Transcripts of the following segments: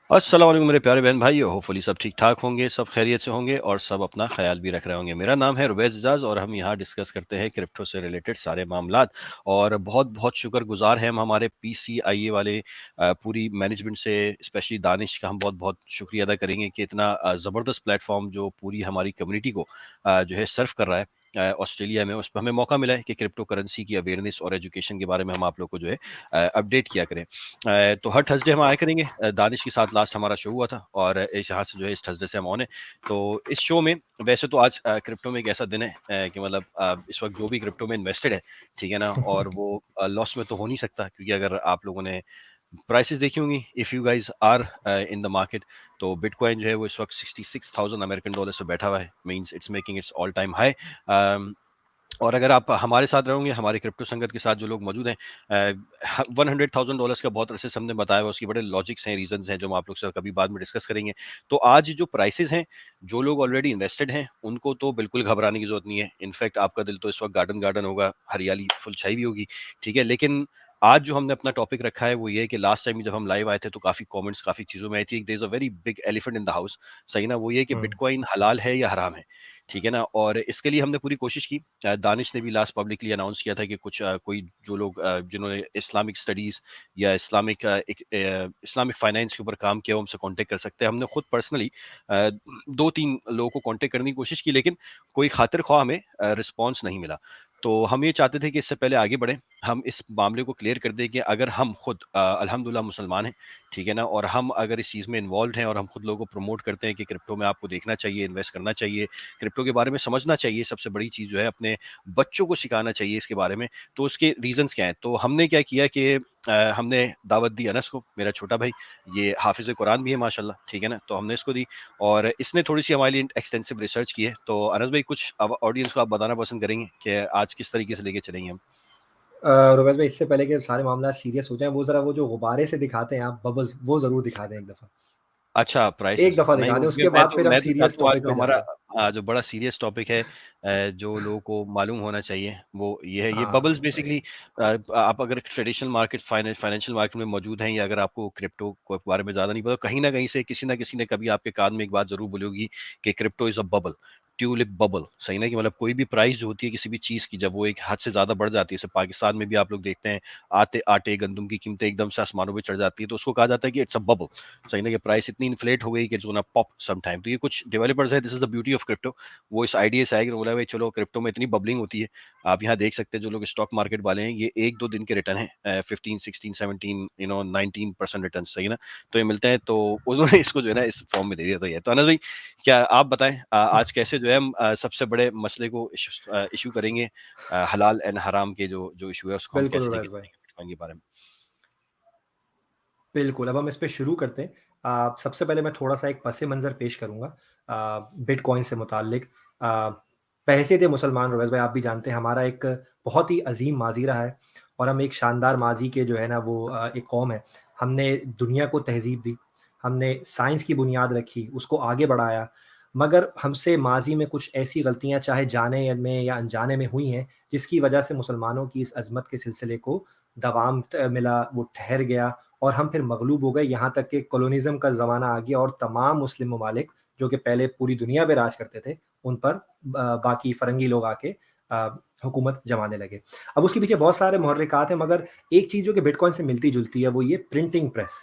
अस्सलाम वालेकुम मेरे प्यारे बहन भाई, होपफुली सब ठीक-ठाक होंगे, सब खैरियत से होंगे और सब अपना ख़्याल भी रख रहे होंगे। मेरा नाम है रुबैज़ एजाज़ और हम यहाँ डिस्कस करते हैं क्रिप्टो से रिलेटेड सारे मामलात और बहुत-बहुत शुक्रगुज़ार हैं हम हमारे पीसीआईए वाले पूरी मैनेजमेंट से स्पेशली दानिश का हम बहुत-बहुत शुक्रिया अदा करेंगे कि इतना ज़बरदस्त प्लेटफ़ॉर्म जो पूरी हमारी कम्युनिटी को जो है सर्व कर रहा है ऑस्ट्रेलिया में, उस पे हमें मौका मिला है कि क्रिप्टो करेंसी की अवेयरनेस और एजुकेशन के बारे में हम आप लोग को जो है अपडेट किया करें। तो हर थर्सडे हम आया करेंगे। दानिश के साथ लास्ट हमारा शो हुआ था और इस यहाँ से जो है इस थर्सडे से हम ऑन है। तो इस शो में वैसे तो आज क्रिप्टो में एक ऐसा दिन है कि मतलब इस वक्त जो भी क्रिप्टो में इन्वेस्टेड है, ठीक है ना, और वो लॉस में तो हो नहीं सकता, क्योंकि अगर आप लोगों ने प्राइसेस देखी होंगी, if you guys are in the market, तो बिटकॉइन जो है वो इस वक्त 66,000 अमेरिकन डॉलर से बैठा हुआ है, means it's making it's all time high. और अगर आप हमारे साथ रहोगे, हमारे क्रिप्टो संगत के साथ जो लोग मौजूद हैं, $100,000 का बहुत अरसे से हमने बताया हुआ, उसकी बड़े लॉजिक्स हैं, रीजंस हैं, जो हम आप लोग से कभी बाद में डिस्कस करेंगे। तो आज जो प्राइसेस हैं, जो लोग ऑलरेडी इन्वेस्टेड हैं, उनको तो बिल्कुल घबराने की जरूरत नहीं है। इनफैक्ट आपका दिल तो इस वक्त गार्डन गार्डन होगा, हरियाली फुल छाई हुई होगी, ठीक है। लेकिन आज जो हमने अपना टॉपिक रखा है वो ये है कि लास्ट टाइम जब हम लाइव आए थे तो काफी कमेंट्स काफी चीजों में आई थी, there is a very big elephant in the house, सही ना, वो ये कि हुँ। बिटकॉइन हलाल है या हराम है, ठीक है ना। और इसके लिए हमने पूरी कोशिश की। दानिश ने भी लास्ट पब्लिकली अनाउंस किया था कि कुछ कोई जो लोग जिन्होंने इस्लामिक स्टडीज या इस्लामिक फाइनेंस के ऊपर काम किया, वो हमसे कांटेक्ट कर सकते हैं। हमने खुद पर्सनली 2-3 लोगों को कांटेक्ट करने की कोशिश की, लेकिन कोई खातिर ख्वाह हमें रिस्पॉन्स नहीं मिला। तो हम ये चाहते थे कि इससे पहले आगे बढ़ें, हम इस मामले को क्लियर कर दें कि अगर हम खुद अल्हम्दुलिल्लाह मुसलमान हैं, ठीक है ना, और हम अगर इस चीज़ में इन्वॉल्व हैं और हम खुद लोगों को प्रमोट करते हैं कि क्रिप्टो में आपको देखना चाहिए, इन्वेस्ट करना चाहिए, क्रिप्टो के बारे में समझना चाहिए, सबसे बड़ी चीज़ जो है अपने बच्चों को सिखाना चाहिए इसके बारे में, तो उसके रीजंस क्या हैं। तो हमने क्या किया कि हमने दावत दी अनस को, मेरा छोटा भाई, ये हाफिज कुरान भी है माशाल्लाह, ठीक है ना, तो हमने इसको दी और इसने थोड़ी सी हमारे लिए एक्सटेंसिव रिसर्च की है। तो अनस भाई, कुछ ऑडियंस को आप बताना पसंद करेंगे कि आज किस तरीके से लेके चलेंगे हम? रोबैज़ भाई, इससे पहले कि सारे मामला सीरियस हो जाएँ, वो ज़रा वो जो गुब्बारे से दिखाते हैं आप बबल्स, वो ज़रूर दिखा दें एक दफ़ा। अच्छा, एक प्राइसेस दफ़ा नहीं, दिखा वो दें, मैं उसके मैं बाद तो फिर हम मैं तो सीरियस चाहता हूँ आज टॉपिक जो पे हमारा जाते हैं। जो बड़ा सीरियस टॉपिक है, जो लोगों को मालूम होना चाहिए, वो ये है। ये हाँ, बबल्स वही। बेसिकली आप अगर ट्रेडिशनल मार्केट फाइनेंशियल मार्केट में मौजूद हैं, या अगर आपको क्रिप्टो के बारे में ज़्यादा नहीं पता, कहीं न कहीं से किसी न किसी ने कभी आपके कान में एक बात ज़रूर बोली होगी कि crypto is a bubble, tulip bubble, सही ना, कि मतलब कोई भी प्राइस जो होती है किसी भी चीज़ की, जब वो एक हद से ज़्यादा बढ़ जाती है, जैसे पाकिस्तान में भी आप लोग देखते हैं, आटे, गंदम की कीमतें एकदम से आसमानों पे चढ़ जाती है, तो उसको कहा जाता है कि इट्स अ बबल, सही ना, कि प्राइस इतनी इन्फ्लेट हो गई कि it's gonna pop some time. तो ये कुछ डेवलपर्स है, this is the beauty of crypto, वो इस आइडिया से आए कि बोला भाई चलो क्रिप्टो में इतनी बबलिंग होती है। आप यहाँ देख सकते हैं जो लोग स्टॉक मार्केट वाले हैं, ये 1-2 दिन के रिटर्न है, 15, 16, 17, 19% रिटर्न, सही ना, तो ये मिलते हैं। तो उन्होंने इसको जो है ना इस फॉर्म में दे दिया। तो ये तो अनस भाई, क्या आप बताएं आज कैसे जो है हम सबसे बड़े मसले को इशू करेंगे, हलाल एंड हराम के जो जो इशू है उसको हम बिल्कुल कैसे लेके रोबैज़ भाई। चलेंगे बिटकॉइन के बारे में? बिल्कुल, अब हम इस पे शुरू करते हैं। सबसे पहले मैं थोड़ा-सा एक पस-ए-मंज़र पेश करूँगा बिटकॉइन से मुताल्लिक। अ, बहैसियत मुसलमान रोवैस भाई, आप भी जानते हैं हमारा एक बहुत ही अज़ीम माज़ी रहा है और हम एक शानदार माज़ी के जो है ना वो एक कौम है। हमने दुनिया को तहज़ीब दी, हमने साइंस की बुनियाद रखी, उसको आगे बढ़ाया, मगर हमसे माज़ी में कुछ ऐसी गलतियाँ चाहे जाने में या अनजाने में हुई हैं, जिसकी वजह से मुसलमानों की इस अज़मत के सिलसिले को दवाम मिला, वो ठहर गया और हम फिर मगलूब हो गए, यहाँ तक कि कॉलोनिज़्म का ज़माना आ गया और तमाम मुस्लिम ममालिक जो कि पहले पूरी दुनिया पे राज करते थे, उन पर बाकी फ़िरंगी लोग आके हुकूमत जमाने लगे। अब उसके पीछे बहुत सारे मुहर्रिकात हैं, मगर एक चीज़ जो कि बिटकॉइन से मिलती-जुलती है, वो ये प्रिंटिंग प्रेस।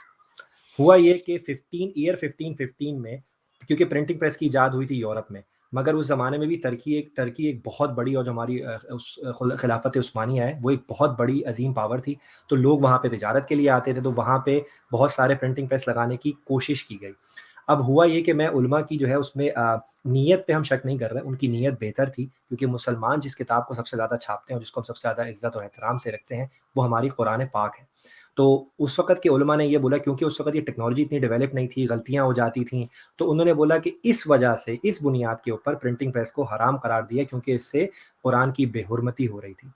हुआ ये कि 1515 में, क्योंकि प्रिंटिंग प्रेस की इजाद हुई थी यूरोप में, मगर उस ज़माने में भी टर्की एक बहुत बड़ी, और जो हमारी उस खिलाफत उस्मानिया है, वो एक बहुत बड़ी अज़ीम पावर थी। तो लोग वहाँ पे तिजारत के लिए आते थे, तो वहाँ पे बहुत सारे प्रिंटिंग प्रेस लगाने की कोशिश की गई। अब हुआ ये कि मैं उलमा की जो है उसमें नीयत पे हम शक नहीं कर रहे, उनकी नीयत बेहतर थी, क्योंकि मुसलमान जिस किताब को सबसे ज़्यादा छापते हैं और जिसको हम सबसे ज़्यादा इज़्ज़त और एहतराम से रखते हैं, वो हमारी कुरान पाक है। तो उस वक़्त के उलमा ने ये बोला, क्योंकि उस वक़्त ये टेक्नोलॉजी इतनी डेवलप नहीं थी, गलतियाँ हो जाती थीं, तो उन्होंने बोला कि इस वजह से, इस बुनियाद के ऊपर प्रिंटिंग प्रेस को हराम करार दिया, क्योंकि इससे कुरान की बेहुरमती हो रही थी।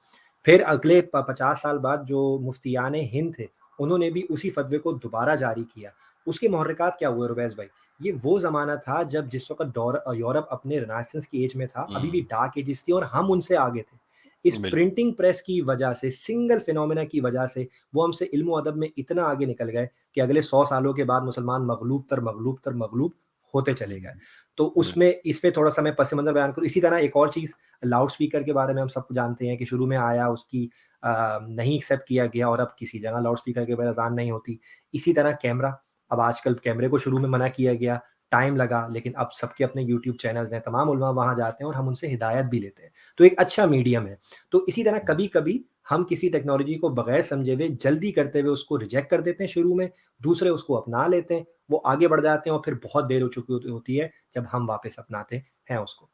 फिर अगले प 50 साल बाद जो मुफ्तियान हिंद थे, उन्होंने भी उसी फ़तवे को दोबारा जारी किया। उसके मुहर्रिकात क्या हुए रुबैस भाई? ये वो ज़माना था जिस वक़्त यूरोप अपने रेनेसांस की एज में था, अभी भी हम्म। डार्क एजेस थी और हम उनसे आगे थे। इस बिल्कुल। प्रिंटिंग प्रेस की वजह से, सिंगल फिनोमेना की वजह से वो हमसे इल्म व अदब में इतना आगे निकल गए कि अगले 100 सालों के बाद मुसलमान मगलूब होते चले गए। तो बिल्कुल। उसमें इस पे थोड़ा-सा मैं पस मंज़र बयान करूँ। इसी तरह एक और चीज़, लाउड स्पीकर के बारे में हम सब जानते हैं कि शुरू में आया, उसकी नहीं एक्सेप्ट किया गया और अब किसी जगह लाउड स्पीकर के बगैर अज़ान नहीं होती। इसी तरह कैमरा, अब आजकल कैमरे को शुरू में मना किया गया, टाइम लगा, लेकिन अब सबके अपने यूट्यूब चैनल्स हैं, तमाम उलमा वहाँ जाते हैं और हम उनसे हिदायत भी लेते हैं। तो एक अच्छा मीडियम है। तो इसी तरह कभी-कभी हम किसी टेक्नोलॉजी को बगैर समझे हुए, जल्दी करते हुए उसको रिजेक्ट कर देते हैं शुरू में, दूसरे उसको अपना लेते हैं, वो आगे बढ़ जाते हैं और फिर बहुत देर हो चुकी होती है जब हम वापस अपनाते हैं उसको।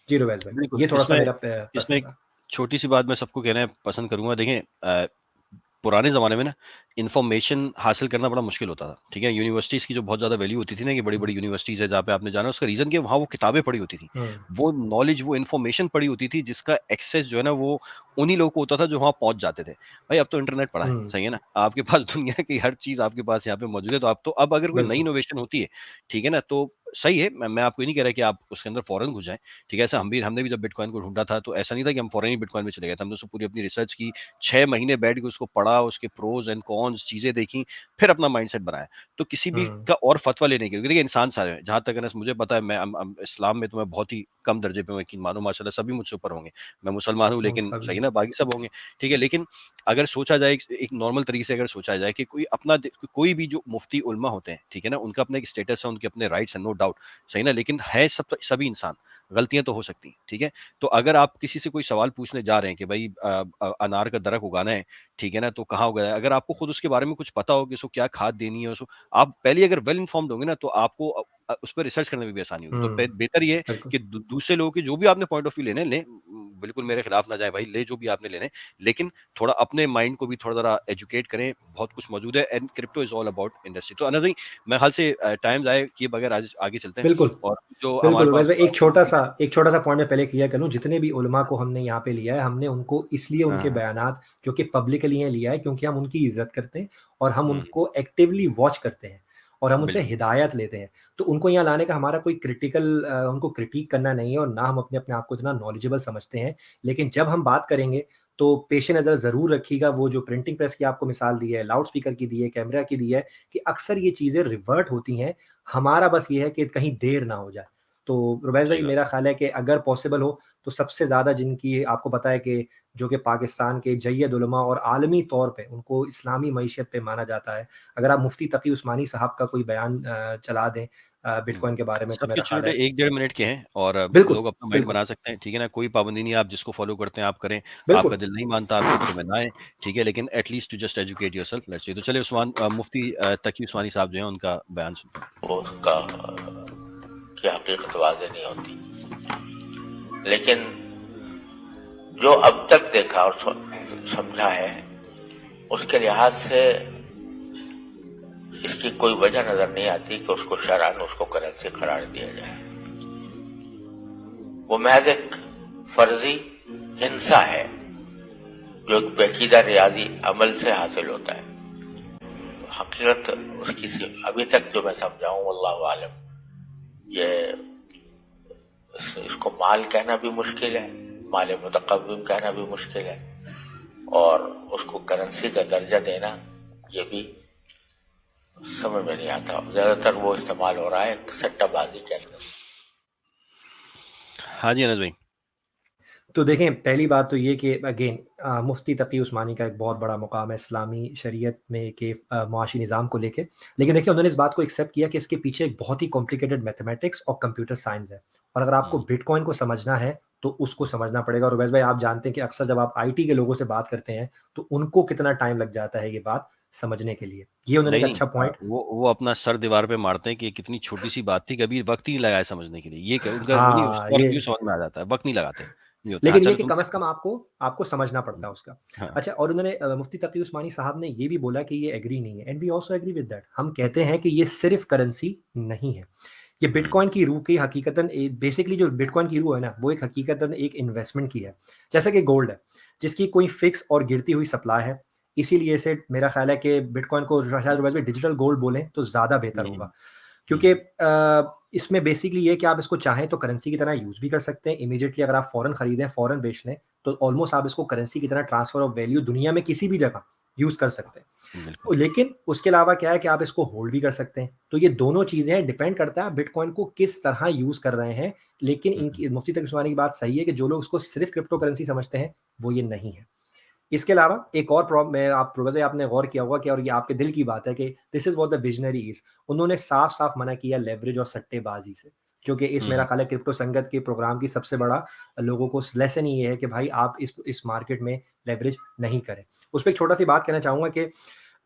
जी, रुवैस भाई, बिल्कुल, ये थोड़ा-सा इसमें मेरा पस इसमें एक मंज़र। छोटी-सी बात मैं सबको कहना पसंद करूँगा। देखें, पुराने ज़माने में ना इन्फॉर्मेशन हासिल करना बड़ा मुश्किल होता था, ठीक है? यूनिवर्सिटीज़ की जो बहुत ज़्यादा वैल्यू होती थी ना, कि हुँ, बड़ी-बड़ी यूनिवर्सिटीज़ है जहाँ पे आपने जाना, उसका रीज़न कि वहाँ वो किताबें पढ़ी होती थी। हुँ, वो नॉलेज, वो इन्फॉर्मेशन पढ़ी होती थी, जिसका एक्सेस जो है ना वो उन्हीं लोगों को होता था जो वहाँ पहुँच जाते थे। भाई अब तो इंटरनेट पड़ा है, हुँ, सही है ना? आपके पास दुनिया की हर चीज़ आपके पास यहाँ पे मौजूद है, तो आप तो अब अगर कोई नई बिल्कुल। इनोवेशन होती है, ठीक है ना? तो सही है, मैं आपको ये नहीं कह रहा कि आप उसके अंदर फ़ौरन घुस जाएँ, ठीक है? ऐसा हमने भी जब बिटकॉइन को ढूँढा था, तो ऐसा नहीं था कि हम फ़ौरन ही बिटकॉइन में चले गए थे। हमने उसको पूरी अपनी रिसर्च की, 6 महीने बैठ के उसको पढ़ा, उसके प्रोस एंड कॉन्स चीज़ें देखी, फिर अपना माइंडसेट बनाया। तो किसी भी हुँ, का और फतवा लेने के, क्योंकि देखिए इंसान सारे हैं, जहाँ तक है ना मुझे पता है, मैं इस्लाम में तो मैं बहुत ही कम दर्जे पे यकीन मानो, माशाल्लाह सभी मुझसे ऊपर होंगे। मैं मुसलमान हूँ, हम लेकिन सही सभी। है ना, बाकी सब होंगे, ठीक है? लेकिन अगर सोचा जाए, एक नॉर्मल तरीके से अगर सोचा जाए कि कोई भी जो मुफ्ती उलमा होते हैं, ठीक है ना? उनका अपना एक स्टेटस है, उनके अपने राइट्स हैं, नो डाउट, सही ना? लेकिन है सभी इंसान, गलतियाँ तो हो सकती हैं, ठीक है? तो अगर आप किसी से कोई सवाल पूछने जा रहे हैं कि भाई अनार का दरख्त उगाना है, ठीक है ना? तो कहाँ उगाया है? अगर आपको खुद उसके बारे में कुछ पता हो कि उसको क्या खाद देनी है, उसको आप पहले ही अगर वेल इन्फॉर्म्ड होंगे ना, तो आपको उस पे रिसर्च करने में भी आसानी होगी। तो हुँ, बेहतर ये है बिल्कुल। कि दूसरे लोगों के जो भी आपने पॉइंट ऑफ व्यू लेने हैं, लें। बिल्कुल मेरे खिलाफ ना जाए भाई, ले जो भी आपने लेने हैं, लेकिन थोड़ा अपने माइंड को भी थोड़ा ज़रा एजुकेट करें, बहुत कुछ मौजूद है, and crypto is all about industry. तो अनदर थिंग, मेरे ख्याल से टाइम ज़ाया किए बगैर आज आगे चलते हैं, बिल्कुल। और जो बिल्कुल, हमारे उवैस पास भाई, एक छोटा-सा पॉइंट मैं पहले क्लियर कर लूँ, जितने भी उलमा को हमने यहाँ पे लिया है, हमने उनको इसलिए हाँ, उनके हाँ। बयानात जो कि पब्लिकली हैं लिया है, क्योंकि हम उनकी इज़्ज़त करते हैं और हम हुँ, उनको एक्टिवली वॉच करते हैं और हम उनसे बिल्कुल। हिदायत लेते हैं। तो उनको यहाँ लाने का हमारा कोई उनको क्रिटिक करना नहीं है और ना हम अपने अपने आप को इतना नॉलेजेबल समझते हैं। लेकिन जब हम बात करेंगे, तो पेश-ए-नज़र ज़रूर रखिएगा वो जो प्रिंटिंग प्रेस की आपको मिसाल दी है, लाउड स्पीकर की दी है, कैमरा की दी है, कि अक्सर ये चीज़ें रिवर्ट होती हैं। हमारा बस ये है कि कहीं देर ना हो जाए। तो रुबैस सही भाई, बात मेरा ख़्याल है कि अगर पॉसिबल हो तो सबसे ज़्यादा जिनकी आपको पता है कि जो कि पाकिस्तान के जय्यद उलमा और आलमी तौर पे उनको इस्लामी मईशत पे माना जाता है। अगर आप मुफ्ती तकी उस्मानी साहब का कोई बयान चला दें है। बिटकॉइन के बारे में, तो सबके मेरा ख़्याल छोटे है 1 डेढ़ मिनट के हैं, और बिल्कुल, लोग अपना माइंड बिल्कुल, बना सकते हैं, ठीक है ना? कोई पाबंदी नहीं है, आप जिसको फ़ॉलो करते हैं आप करें, आपका बिल्कुल। दिल नहीं मानता, आप क्रिप्टो में ना आएँ, ठीक है? लेकिन at least to just educate yourself, let's see. तो चलिए मुफ्ती तकी उस्मानी साहब जो हैं, उनका बयान सुनते हैं। उसका की हकीकत वाज़ेह नहीं होती। लेकिन जो अब तक देखा और समझा है, उसके लिहाज से इसकी कोई वजह नजर नहीं आती कि उसको शरअन उसको करेंसी करार दिया जाए। वो महज एक फर्जी हिंसा है जो एक पेचीदा रियाजी अमल से हासिल होता है। हकीकत उसकी अभी तक जो मैं समझा हूं, वल्लाहु आलम, ये इसको माल कहना भी मुश्किल है, माल मुतकव्विम कहना भी मुश्किल है, और उसको करेंसी का दर्जा देना ये भी समझ में नहीं आता। ज्यादातर वो इस्तेमाल हो रहा है सट्टाबाजी के अंदर। हाँ जी, अनस भाई। तो देखें, पहली बात तो ये कि अगेन मुफ्ती तकी उस्मानी का एक बहुत बड़ा मुकाम है इस्लामी शरीयत में कि मुआशी निज़ाम को लेके। लेकिन देखिए, उन्होंने इस बात को एक्सेप्ट किया कि इसके पीछे एक बहुत ही कॉम्प्लिकेटेड मैथमेटिक्स और कंप्यूटर साइंस है, और अगर आपको हुँ, बिटकॉइन को समझना है, तो उसको समझना पड़ेगा। और उवैस भाई, आप जानते हैं कि अक्सर जब आप आईटी के लोगों से बात करते हैं, तो उनको कितना टाइम लग जाता है ये बात समझने के लिए। ये उन्होंने एक नहीं, अच्छा पॉइंट। वो अपना सर दीवार पे मारते हैं कि ये कितनी छोटी-सी बात थी, कभी वक़्त ही नहीं लगाया समझने के लिए। ये क्या उनका वो नहीं, हाँ, उसका ये व्यू समझ में आ जाता है, वक़्त नहीं लगाते, ये होता है। हाँ, लेकिन ये चलो कि तुम कम से क्या। कम आपको आपको समझना पड़ता है उसका। हाँ, अच्छा, और उन्होंने मुफ्ती तकी उस्मानी साहब ने ये भी बोला कि ये एग्री नहीं है, and we also agree with that. हम कहते हैं कि ये सिर्फ करेंसी नहीं है। ये हुँ, बिटकॉइन की रूह की हकीकतन बेसिकली जो बिटकॉइन की रूह है ना, वो एक हकीकतन एक इन्वेस्टमेंट की है। जैसे कि गोल्ड है, जिसकी कोई फिक्स और गिरती हुई सप्लाई है। इसीलिए इसे मेरा ख़्याल है कि बिटकॉइन को शायद वैसे डिजिटल गोल्ड बोलें तो ज़्यादा बेहतर हुँ, होगा। क्योंकि इसमें बेसिकली ये है कि आप इसको चाहें तो करेंसी की तरह यूज़ भी कर सकते हैं। इमीडिएटली अगर आप फ़ॉरेन खरीदें, फ़ॉरेन बेच लें, तो ऑलमोस्ट आप इसको करेंसी की तरह ट्रांसफ़र ऑफ वैल्यू दुनिया में किसी भी जगह यूज़ कर सकते हैं। बिल्कुल। लेकिन उसके अलावा क्या है कि आप इसको होल्ड भी कर सकते हैं। तो ये दोनों चीज़ें हैं, डिपेंड करता है आप बिटकॉइन को किस तरह यूज़ कर रहे हैं। लेकिन हुँ, हुँ। इनकी मुफ्ती तक उस्मानी की बात सही है कि जो लोग इसको सिर्फ़ क्रिप्टो करेंसी समझते हैं, वो ये नहीं है। इसके अलावा एक और मैं आप प्रोफ़ेसर आपने गौर किया होगा कि और ये आपके दिल की बात है कि this is what the visionary is. उन्होंने साफ-साफ मना किया लेवरेज और सट्टेबाज़ी से, जो कि इस हुँ, मेरा हुँ। ख़्याल है क्रिप्टो संगत के प्रोग्राम की सबसे बड़ा लोगों को लेसन ही ये है कि भाई आप इस मार्केट में लेवरेज नहीं करें। उस पे एक छोटा-सी बात कहना चाहूँगा कि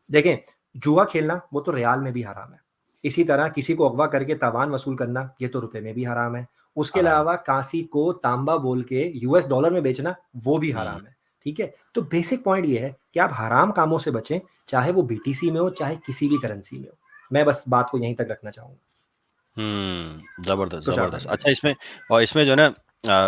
देखें, जुआ खेलना वो तो रियाल में भी हराम है। इसी तरह किसी को अगवा करके तावान वसूल करना, ये तो रुपए में भी हराम है। उसके हराम है। अलावा कांसी को तांबा बोल के यूएस डॉलर में बेचना, वो भी हुँ। हराम है। ठीक है? तो बेसिक पॉइंट ये है कि आप हराम कामों से बचें, चाहे वो बीटीसी में हो, चाहे किसी भी करेंसी में हो। मैं बस बात को यहीं तक रखना चाहूँगा। ज़बरदस्त, तुषार भाई, ज़बरदस्त। जी। अच्छा इसमें और इसमें जो है ना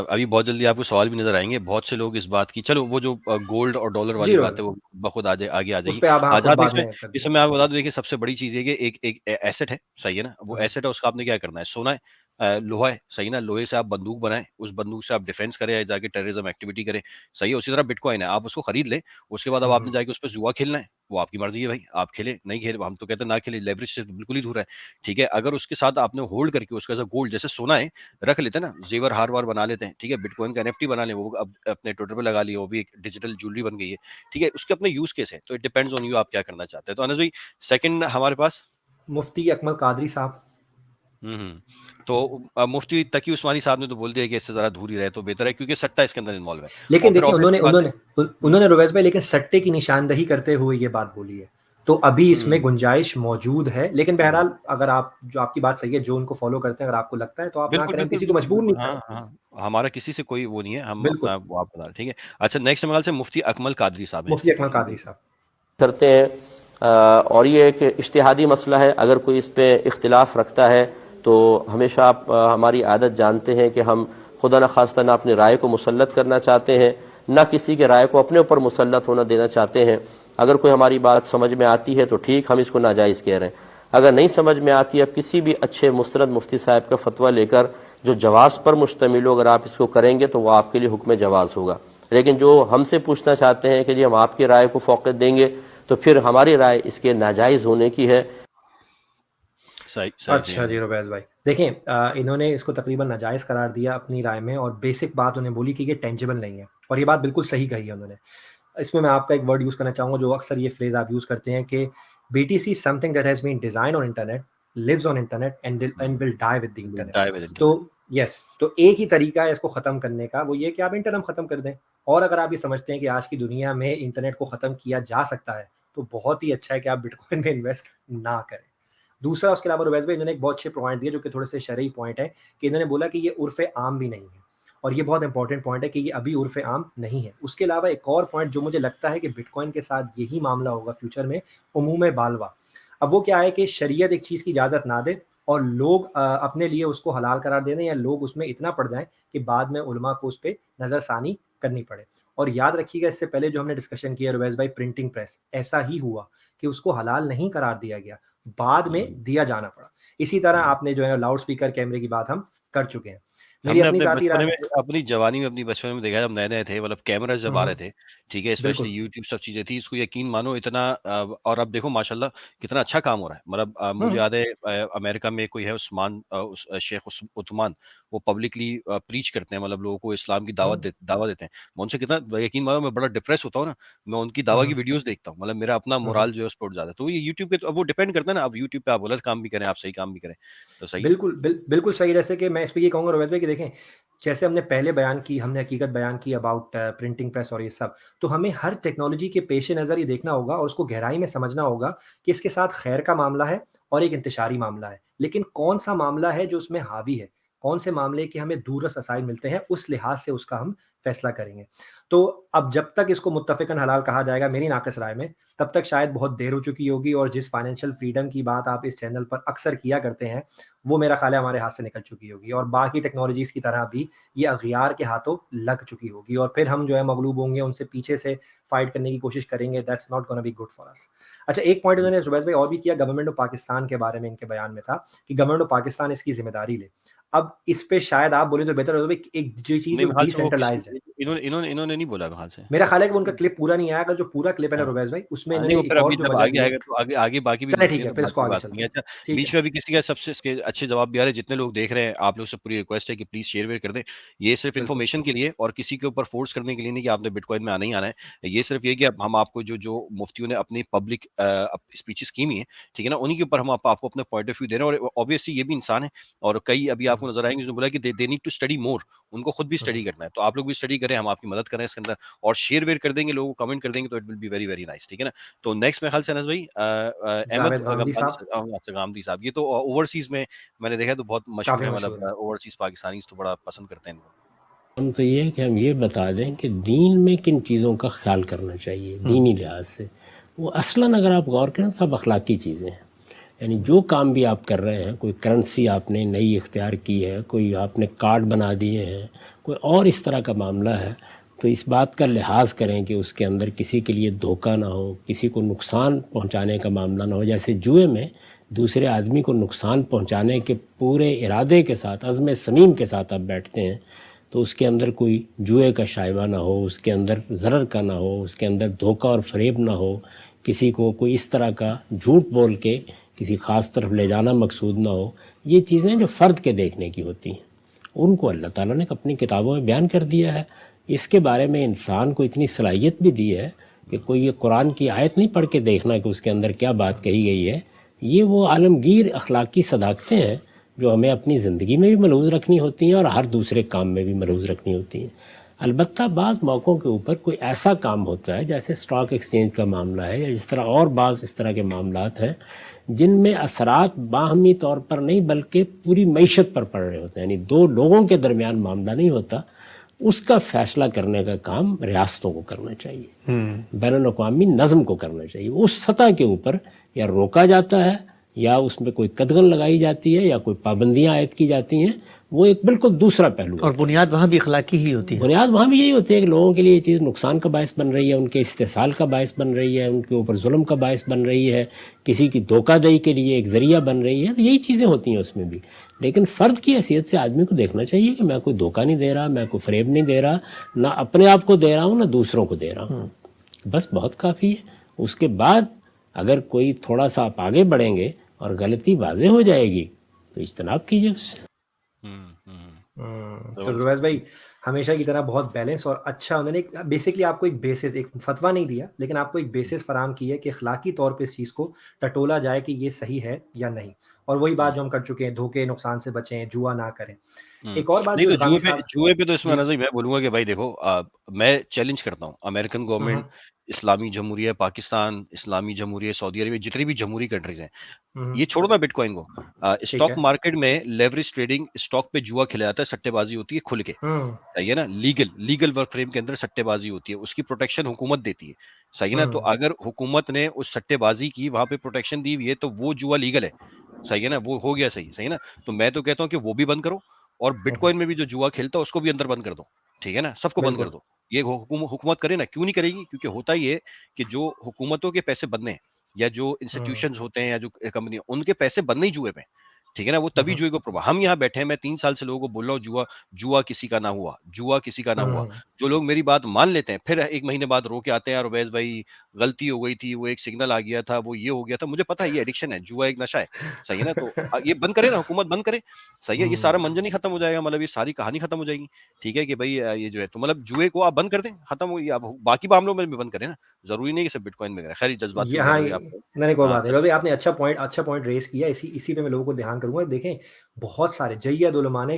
अभी बहुत जल्दी आपको सवाल भी नज़र आएँगे। बहुत से लोग इस बात की चलो वो जो गोल्ड और डॉलर जी, वाली बात है रोहन। वो बख़ुद आगे आ उस जाएगी। पे आप हाँ, खुद जहाँ तक बाद में कर इसमें दीजिए। मैं आपको बता दूँ देखिए सबसे बड़ी चीज़ ये है कि एक एसेट है, सही है ना? वो हुँ, एसेट है उसका आपने क्या करना है, सोना है लोहा है, सही है ना? लोहे से आप बंदूक बनाएँ, उस बंदूक से आप डिफेंस करें या जाके टेररिज़्म एक्टिविटी करें, सही है? उसी तरह बिटकॉइन है, आप उसको खरीद लें, उसके बाद अब हुँ, आपने हुँ। जाके उस पे जुआ खेलना है, वो आपकी मर्ज़ी है भाई, आप खेलें, नहीं खेलें हम तो कहते हैं ना खेलें, लेवरेज से तो बिल्कुल ही दूर है, ठीक है? अगर उसके साथ आपने होल्ड करके उसका ऐसा गोल्ड जैसे सोना है, रख लेते हैं ना, ज़ेवर हार-वार बना लेते हैं, ठीक है? बिटकॉइन का एनएफटी बना लें, वो अब अपने ट्विटर पे लगा लिए, वो भी एक डिजिटल ज्वेलरी बन गई है, ठीक है? उसके अपने यूज़ केस है, तो इट डिपेंड्स ऑन यू आप क्या करना चाहते हैं। तो अनस भाई सेकंड हमारे पास मुफ्ती अकमल कादरी साहब। हुँ। तो मुफ्ती तकी उस्मानी साहब ने तो बोल दिया कि इससे ज़रा दूर ही रहे तो बेहतर है क्योंकि सट्टा इसके अंदर इन्वॉल्व है और लेकिन फिर देखिए ऑब्वियस उन्होंने सी बात है उन्होंने उन हुँ, उन्होंने रवैस भाई लेकिन सट्टे की निशानदही करते हुए ये बात बोली है। तो अभी हुँ, इसमें गुंजाइश मौजूद है, लेकिन हुँ। बहरहाल अगर आप जो आपकी बात सही है, जो उनको फ़ॉलो करते हैं, अगर आपको लगता है तो आप ना बिल्कुल, करें, हम बिल्कुल, किसी को बिल्कुल, मजबूर नहीं बिल्कुल। कर हाँ, रहे। हाँ। हमारा किसी से कोई वो नहीं है, हम अपना बिल्कुल, वो आप बता रहे हैं, ठीक है। अच्छा नेक्स्ट हमारे से मुफ्ती अकमल कादरी साहब हैं। मुफ्ती अकमल कादरी साहब। करते हैं और ये एक इज्तिहादी मसला है। अगर कोई इस पे इख्तिलाफ रखता है तो हमेशा आप हमारी आदत जानते हैं कि हम खुदा न खास्ता ना अपनी राय को मुसल्लत करना चाहते हैं, ना किसी के राय को अपने ऊपर मुसल्लत होना देना चाहते हैं। अगर कोई हमारी बात समझ में आती है तो ठीक, हम इसको नाजायज़ कह रहे हैं। अगर नहीं समझ में आती है, किसी भी अच्छे मुस्तनद मुफ्ती साहब का फतवा लेकर जो जवाज़ पर मुश्तमिल हो, अगर आप इसको करेंगे तो वह आपके लिए हुक्म जवाज़ होगा। लेकिन जो हमसे पूछना चाहते हैं कि जी हम आपकी राय को फ़ौक़ियत देंगे, तो फिर हमारी राय इसके नाजायज़ होने की है। सही सही सही अच्छा है। जी, रुबैस भाई। देखें इन्होंने इसको तकरीबन नाजायज़ करार दिया अपनी राय में और बेसिक बात उन्हें बोली कि ये टेंजिबल नहीं है और ये बात बिल्कुल सही कही है उन्होंने। इसमें मैं आपका एक वर्ड यूज़ करना चाहूँगा जो अक्सर ये फ्रेज़ आप यूज़ करते हैं कि BTC is something that has been designed on internet, lives on internet hmm, and will die with the will internet. Die with तो इंटरनेट। यस, तो एक ही तरीका है इसको ख़त्म करने का, वो ये है कि आप इंटरनेट ख़त्म कर दें और अगर आप ये समझते हैं कि आज की दुनिया में इंटरनेट को ख़त्म किया जा सकता है, तो बहुत ही अच्छा है कि आप बिटकॉइन में इन्वेस्ट ना करें। दूसरा उसके अलावा रुबैस भाई इन्होंने एक बहुत अच्छे पॉइंट दिए जो कि थोड़े से शरई पॉइंट है कि इन्होंने बोला कि ये उर्फ़ आम भी नहीं है और ये बहुत इंपॉर्टेंट पॉइंट है कि ये अभी उर्फ़ आम नहीं है। उसके अलावा एक और पॉइंट जो मुझे लगता है कि बिटकॉइन के साथ यही मामला होगा फ्यूचर में, उमूम बालवा। अब वो क्या है कि शरीयत एक चीज़ की इजाज़त ना दे और लोग अपने लिए उसको हलाल करार दे दें या लोग उसमें इतना पड़ जाएँ कि बाद में उलमा को उस पे नज़रसानी करनी पड़े। और याद रखिएगा इससे पहले जो हमने डिस्कशन किया रुबैस भाई प्रिंटिंग प्रेस, ऐसा ही हुआ कि उसको हलाल नहीं करार दिया गया, बाद हुँ, में दिया जाना पड़ा। इसी तरह हुँ। आपने जो है लाउड स्पीकर कैमरे की बात हम कर चुके हैं। मेरी हमने अपनी अपने ज़ाती बचपने राय। में अपनी जवानी में, अपनी बचपन में देखा है जब नए-नए थे मतलब कैमराज़ हुँ, जब आ रहे हुँ। थे, ठीक है? स्पेशली बिल्कुल। यूट्यूब सब चीज़ें थी, इसको यकीन मानो इतना और अब देखो माशाल्लाह कितना अच्छा काम हो रहा है। मतलब हुँ, मुझे हुँ। याद है अमेरिका में कोई है शेख उस्मान, वो पब्लिकली प्रीच करते हैं मतलब लोगों को इस्लाम की हुँ, दावा देते हैं। मैं उनसे कितना यकीन मानो मैं बड़ा डिप्रेस होता हूँ ना, मैं उनकी हुँ, दावा की हुँ। वीडियोज़ देखता हूँ। मतलब मेरा अपना हुँ, हुँ। मोराल जो है उस पे उठ जाता है। तो ये यूट्यूब के तो अब वो डिपेंड करता है ना, अब यूट्यूब पे आप गलत काम भी करें, आप सही काम भी करें, तो सही है। बिल्कुल सही। जैसे कि मैं इस पे ये कहूँगा रोहित भाई कि देखें, जैसे हमने पहले हमने हकीकत बयान की अबाउट प्रिंटिंग प्रेस और ये सब, तो हमें हर टेक्नोलॉजी के पेश-ए-नज़र ये देखना होगा और उसको गहराई में समझना होगा कि इसके साथ खैर का मामला है और एक इंतशारी मामला है। लेकिन कौन-सा मामला है जो उसमें हावी है? कौन से मामले के हमें दूरस्थ मसाइल मिलते हैं, उस लिहाज से उसका हम फैसला करेंगे। तो अब जब तक इसको मुत्तफ़िक़न हलाल कहा जाएगा मेरी नाक़िस राय में, तब तक शायद बहुत देर हो चुकी होगी और जिस फाइनेंशियल फ्रीडम की बात आप इस चैनल पर अक्सर किया करते हैं, वो मेरा ख़्याल है हमारे हाथ से निकल चुकी होगी और बाकी टेक्नोलॉजीज़ की तरह भी ये अग़ियार के हाथों लग चुकी होगी और फिर हम जो है मग़लूब होंगे, उनसे पीछे से फ़ाइट करने की कोशिश करेंगे, that's not gonna be good for us. अच्छा, एक पॉइंट उन्होंने जुबैर भाई और भी किया गवर्नमेंट ऑफ पाकिस्तान के बारे में, इनके बयान में था कि गवर्नमेंट ऑफ पाकिस्तान इसकी ज़िम्मेदारी ले। अब इस पे शायद आप बोलें तो बेहतर होगा कि एक जो चीज़ नहीं, जो मेरे ख्याल से वो डिसेंट्रलाइज़्ड है। इन्होंने इन्होंने इन्होंने नहीं बोला मेरे ख्याल से। मेरा ख़्याल है कि उनका क्लिप पूरा नहीं आया, अगर जो पूरा क्लिप है ना हाँ। रुबैस भाई, उसमें हाँ, नहीं इन्होंने वो एक फिर और अभी जो जब वजह आगे दी है। आएगा तो आगे आगे बाकी भी चलें मिलती ठीक है है, तो फिर बात इसको की आगे बात चलते नहीं है। हैं। अच्छा, ठीक बीच है। में अभी किसी का सबसे इसके अच्छे जवाब भी आ रहे हैं, जितने लोग देख रहे हैं, आप लोग सब पूरी रिक्वेस्ट है कि प्लीज़ शेयर वेयर कर दें। ये सिर्फ़ बिल्कुल। इन्फॉर्मेशन के लिए और किसी के ऊपर फ़ोर्स करने के लिए नहीं कि आपने बिटकॉइन में आना ही आना है। ये सिर्फ़ ये कि अब हम आपको जो मुफ्तियों ने अपनी पब्लिक स्पीचेज़ की हुई हैं, ठीक है ना? उन्हीं के ऊपर हम आपको अपना पॉइंट ऑफ व्यू दे रहे हैं और ऑब्वियसली ये भी इंसान है और कई अभी आपको नज़र आएँगे जिन्होंने बोला कि they need to study more, उनको खुद भी हुँ, स्टडी हुँ। करना है। तो आप लोग भी स्टडी करें, हम आपकी मदद करें इसके अंदर और शेयर वेयर कर देंगे, लोगों को कमेंट कर देंगे तो it will be very, very nice, ठीक है ना? तो नेक्स्ट मेरे ख्याल से अनस भाई अहमद जावेद गांधी गमगानी साहब, अच्छा गामदी साहब, ये तो ओवरसीज़ में मैंने देखा है तो बहुत मशहूर काफ़ी है, मशहूर मतलब हैं। ओवरसीज़ पाकिस्तानीज़ तो बड़ा पसंद करते हैं इनको। हम तो ये है कि हम ये बता दें कि दीन में किन चीज़ों का ख्याल करना चाहिए दीनी लिहाज से। वो असलन अगर आप गौर करें सब अखलाकी चीज़ें हैं। यानी जो काम भी आप कर रहे हैं, कोई करेंसी आपने नई इख्तियार की है, कोई आपने कार्ड बना दिए हैं, कोई और इस तरह का मामला है, तो इस बात का लिहाज करें कि उसके अंदर किसी के लिए धोखा ना हो, किसी को नुकसान पहुंचाने का मामला ना हो। जैसे जुए में दूसरे आदमी को नुकसान पहुंचाने के पूरे इरादे के साथ, अज़्म समीम के साथ आप बैठते हैं, तो उसके अंदर कोई जुए का शाइबा ना हो, उसके अंदर ज़रर का ना हो, उसके अंदर धोखा और फ़रेब ना हो, किसी को कोई इस तरह का झूठ बोल के किसी ख़ास तरफ ले जाना मकसूद ना हो। ये चीज़ें जो फ़र्द के देखने की होती हैं, उनको अल्लाह ताला ने अपनी किताबों में बयान कर दिया है। इसके बारे में इंसान को इतनी सलाहियत भी दी है कि कोई ये कुरान की आयत नहीं पढ़ के देखना कि उसके अंदर क्या बात कही गई है। ये वो आलमगीर अखलाकी सदाकतें हैं जो हमें अपनी ज़िंदगी में भी मलहूज़ रखनी होती हैं और हर दूसरे काम में भी मलहूज़ रखनी होती हैं। अलबत्ता बाज़ मौक़ों के ऊपर कोई ऐसा काम होता है जैसे स्टॉक एक्सचेंज का मामला है या इस तरह और बाज़ इस तरह के मामलात हैं जिनमें असरात बाहमी तौर पर नहीं बल्कि पूरी मईशत पर पड़ रहे होते हैं। यानी दो लोगों के दरमियान मामला नहीं होता, उसका फ़ैसला करने का काम रियासतों को करना चाहिए, बैनुल-अक़वामी नज़्म को करना चाहिए। उस सतह के ऊपर या रोका जाता है या उसमें कोई कदगन लगाई जाती है या कोई पाबंदियां आयद की जाती हैं, वो एक बिल्कुल दूसरा पहलू है। और बुनियाद वहाँ भी अखलाकी ही होती है। बुनियाद वहाँ भी यही होती है कि लोगों के लिए ये चीज़ नुकसान का बायस बन रही है, उनके इस्तेसाल का बायस बन रही है, उनके ऊपर जुल्म का बायस बन रही है, किसी की धोखाधड़ी के लिए एक ज़रिया बन रही है, तो यही चीज़ें होती हैं उसमें भी। लेकिन फ़र्द की हैसियत से आदमी को देखना चाहिए कि मैं कोई धोखा नहीं दे रहा, मैं कोई फ़रेब नहीं दे रहा, ना अपने आप को दे रहा हूँ ना दूसरों को दे रहा हूँ। बस बहुत काफ़ी है। उसके बाद अगर कोई थोड़ा सा आप आगे बढ़ेंगे और गलती वाज़ेह हो जाएगी तो इज्तनाब कीजिए उससे। तो रुवैस भाई हमेशा की तरह बहुत बैलेंस और अच्छा उन्होंने बेसिकली आपको एक बेसिस, एक फतवा नहीं दिया लेकिन आपको एक बेसिस फराम की है कि अखलाकी तौर पे इस चीज़ को टटोला जाए कि ये सही है या नहीं। और वही बात जो हम कर चुके हैं, धोखे नुकसान से बचें, जुआ ना करें। एक और बात नहीं जो तो इरफानी साहब जुए पे तो इसमें जी। अनस भाई मैं बोलूँगा कि भाई देखो मैं चैलेंज करता हूँ अमेरिकन गवर्नमेंट, इस्लामी जमहूरिया पाकिस्तान, इस्लामी जमहूरिया सऊदी अरबिया, जितनी भी जमहूरी कंट्रीज़ हैं, ये छोड़ो ना बिटकॉइन को, ठीक स्टॉक है। मार्केट में लेवरेज ट्रेडिंग, स्टॉक पे जुआ खेला जाता है, सट्टेबाजी होती है खुल के, सही है ना? लीगल वर्क फ्रेम के अंदर सट्टेबाजी होती है, उसकी प्रोटेक्शन हुकूमत देती है, सही है ना? तो अगर हुकूमत ने उस सट्टेबाजी की वहाँ पे प्रोटेक्शन दी हुई है, तो वो जुआ लीगल है, सही है ना? वो हो गया सही, सही है ना? तो मैं तो कहता हूँ कि वो भी बंद करो और बिटकॉइन में भी जो जुआ खेलता है उसको भी अंदर बंद कर दो, ठीक है ना? सबको बंद कर बिल्कुल। दो। ये हुकूमत करे ना, क्यों नहीं करेगी? क्योंकि होता ये है कि जो हुकूमतों के पैसे बनने हैं या जो इंस्टीट्यूशंस होते हैं या जो कंपनी, उनके पैसे बनने ही जुए में, ठीक है ना? वो तभी जुए को प्रभाव, हम यहाँ बैठे हैं, मैं 3 साल से लोगों को बोल रहा हूँ जुआ किसी का ना हुआ, जुआ किसी का ना हुआ। जो लोग मेरी बात मान लेते हैं, फिर 1 महीने बाद रो के आते हैं, यार उवैस भाई गलती हो गई थी, वो एक सिग्नल आ गया था, वो ये हो गया था। मुझे पता है ये एडिक्शन है, जुआ एक नशा है, सही है ना? तो ये बंद करे ना, हुकूमत बंद करे, सही है? ये सारा मंजन ही खत्म हो जाएगा, मतलब ये सारी कहानी खत्म हो जाएगी, ठीक है? कि भाई ये जो है तो मतलब जुए को आप बंद कर दें, खत्म हो गई। अब बाकी मामलों में भी बंद करें ना, ज़रूरी नहीं कि सिर्फ बिटकॉइन में करें। खैर जज्बाती हो गया यहाँ अनस भाई नहीं, आपको। नहीं कोई हाँ, बात नहीं। अभी आपने अच्छा पॉइंट रेज़ किया, इसी पे मैं लोगों को ध्यान करूँगा। देखें, बहुत सारे जय्यद उलमा ने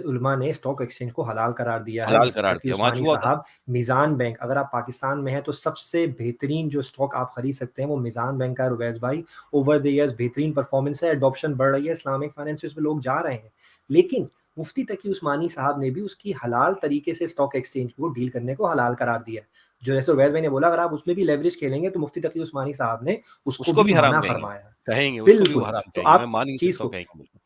उलमा ने स्टॉक एक्सचेंज को हलाल करार दिया है। हलाल मुफ्ती करार तकी दिया, वहाँ उस्मानी जुआ होता है। साहब, मीज़ान बैंक, अगर आप पाकिस्तान में हैं तो सबसे बेहतरीन जो स्टॉक आप खरीद सकते हैं वो मीज़ान बैंक का है रुवैस भाई। ओवर द ईयर्स बेहतरीन परफॉर्मेंस है, एडॉप्शन बढ़ रही है, इस्लामिक फाइनेंस में लोग जा रहे हैं। लेकिन मुफ्ती तकी उस्मानी साहब ने भी उसकी हलाल तरीके से स्टॉक एक्सचेंज को डील करने को हलाल करार दिया है। जो जैसे उवैस भाई ने बोला, अगर आप उसमें भी लेवरेज खेलेंगे तो मुफ्ती तकी उस्मानी साहब ने उसको उसको भी भी हराम मना कहेंगे, फरमाया है। कहेंगे उसको भी वो बिल्कुल, हराम तो कहेंगे, मैं आप मान नहीं चीज़ सकता हूँ, को कहेंगे बिल्कुल।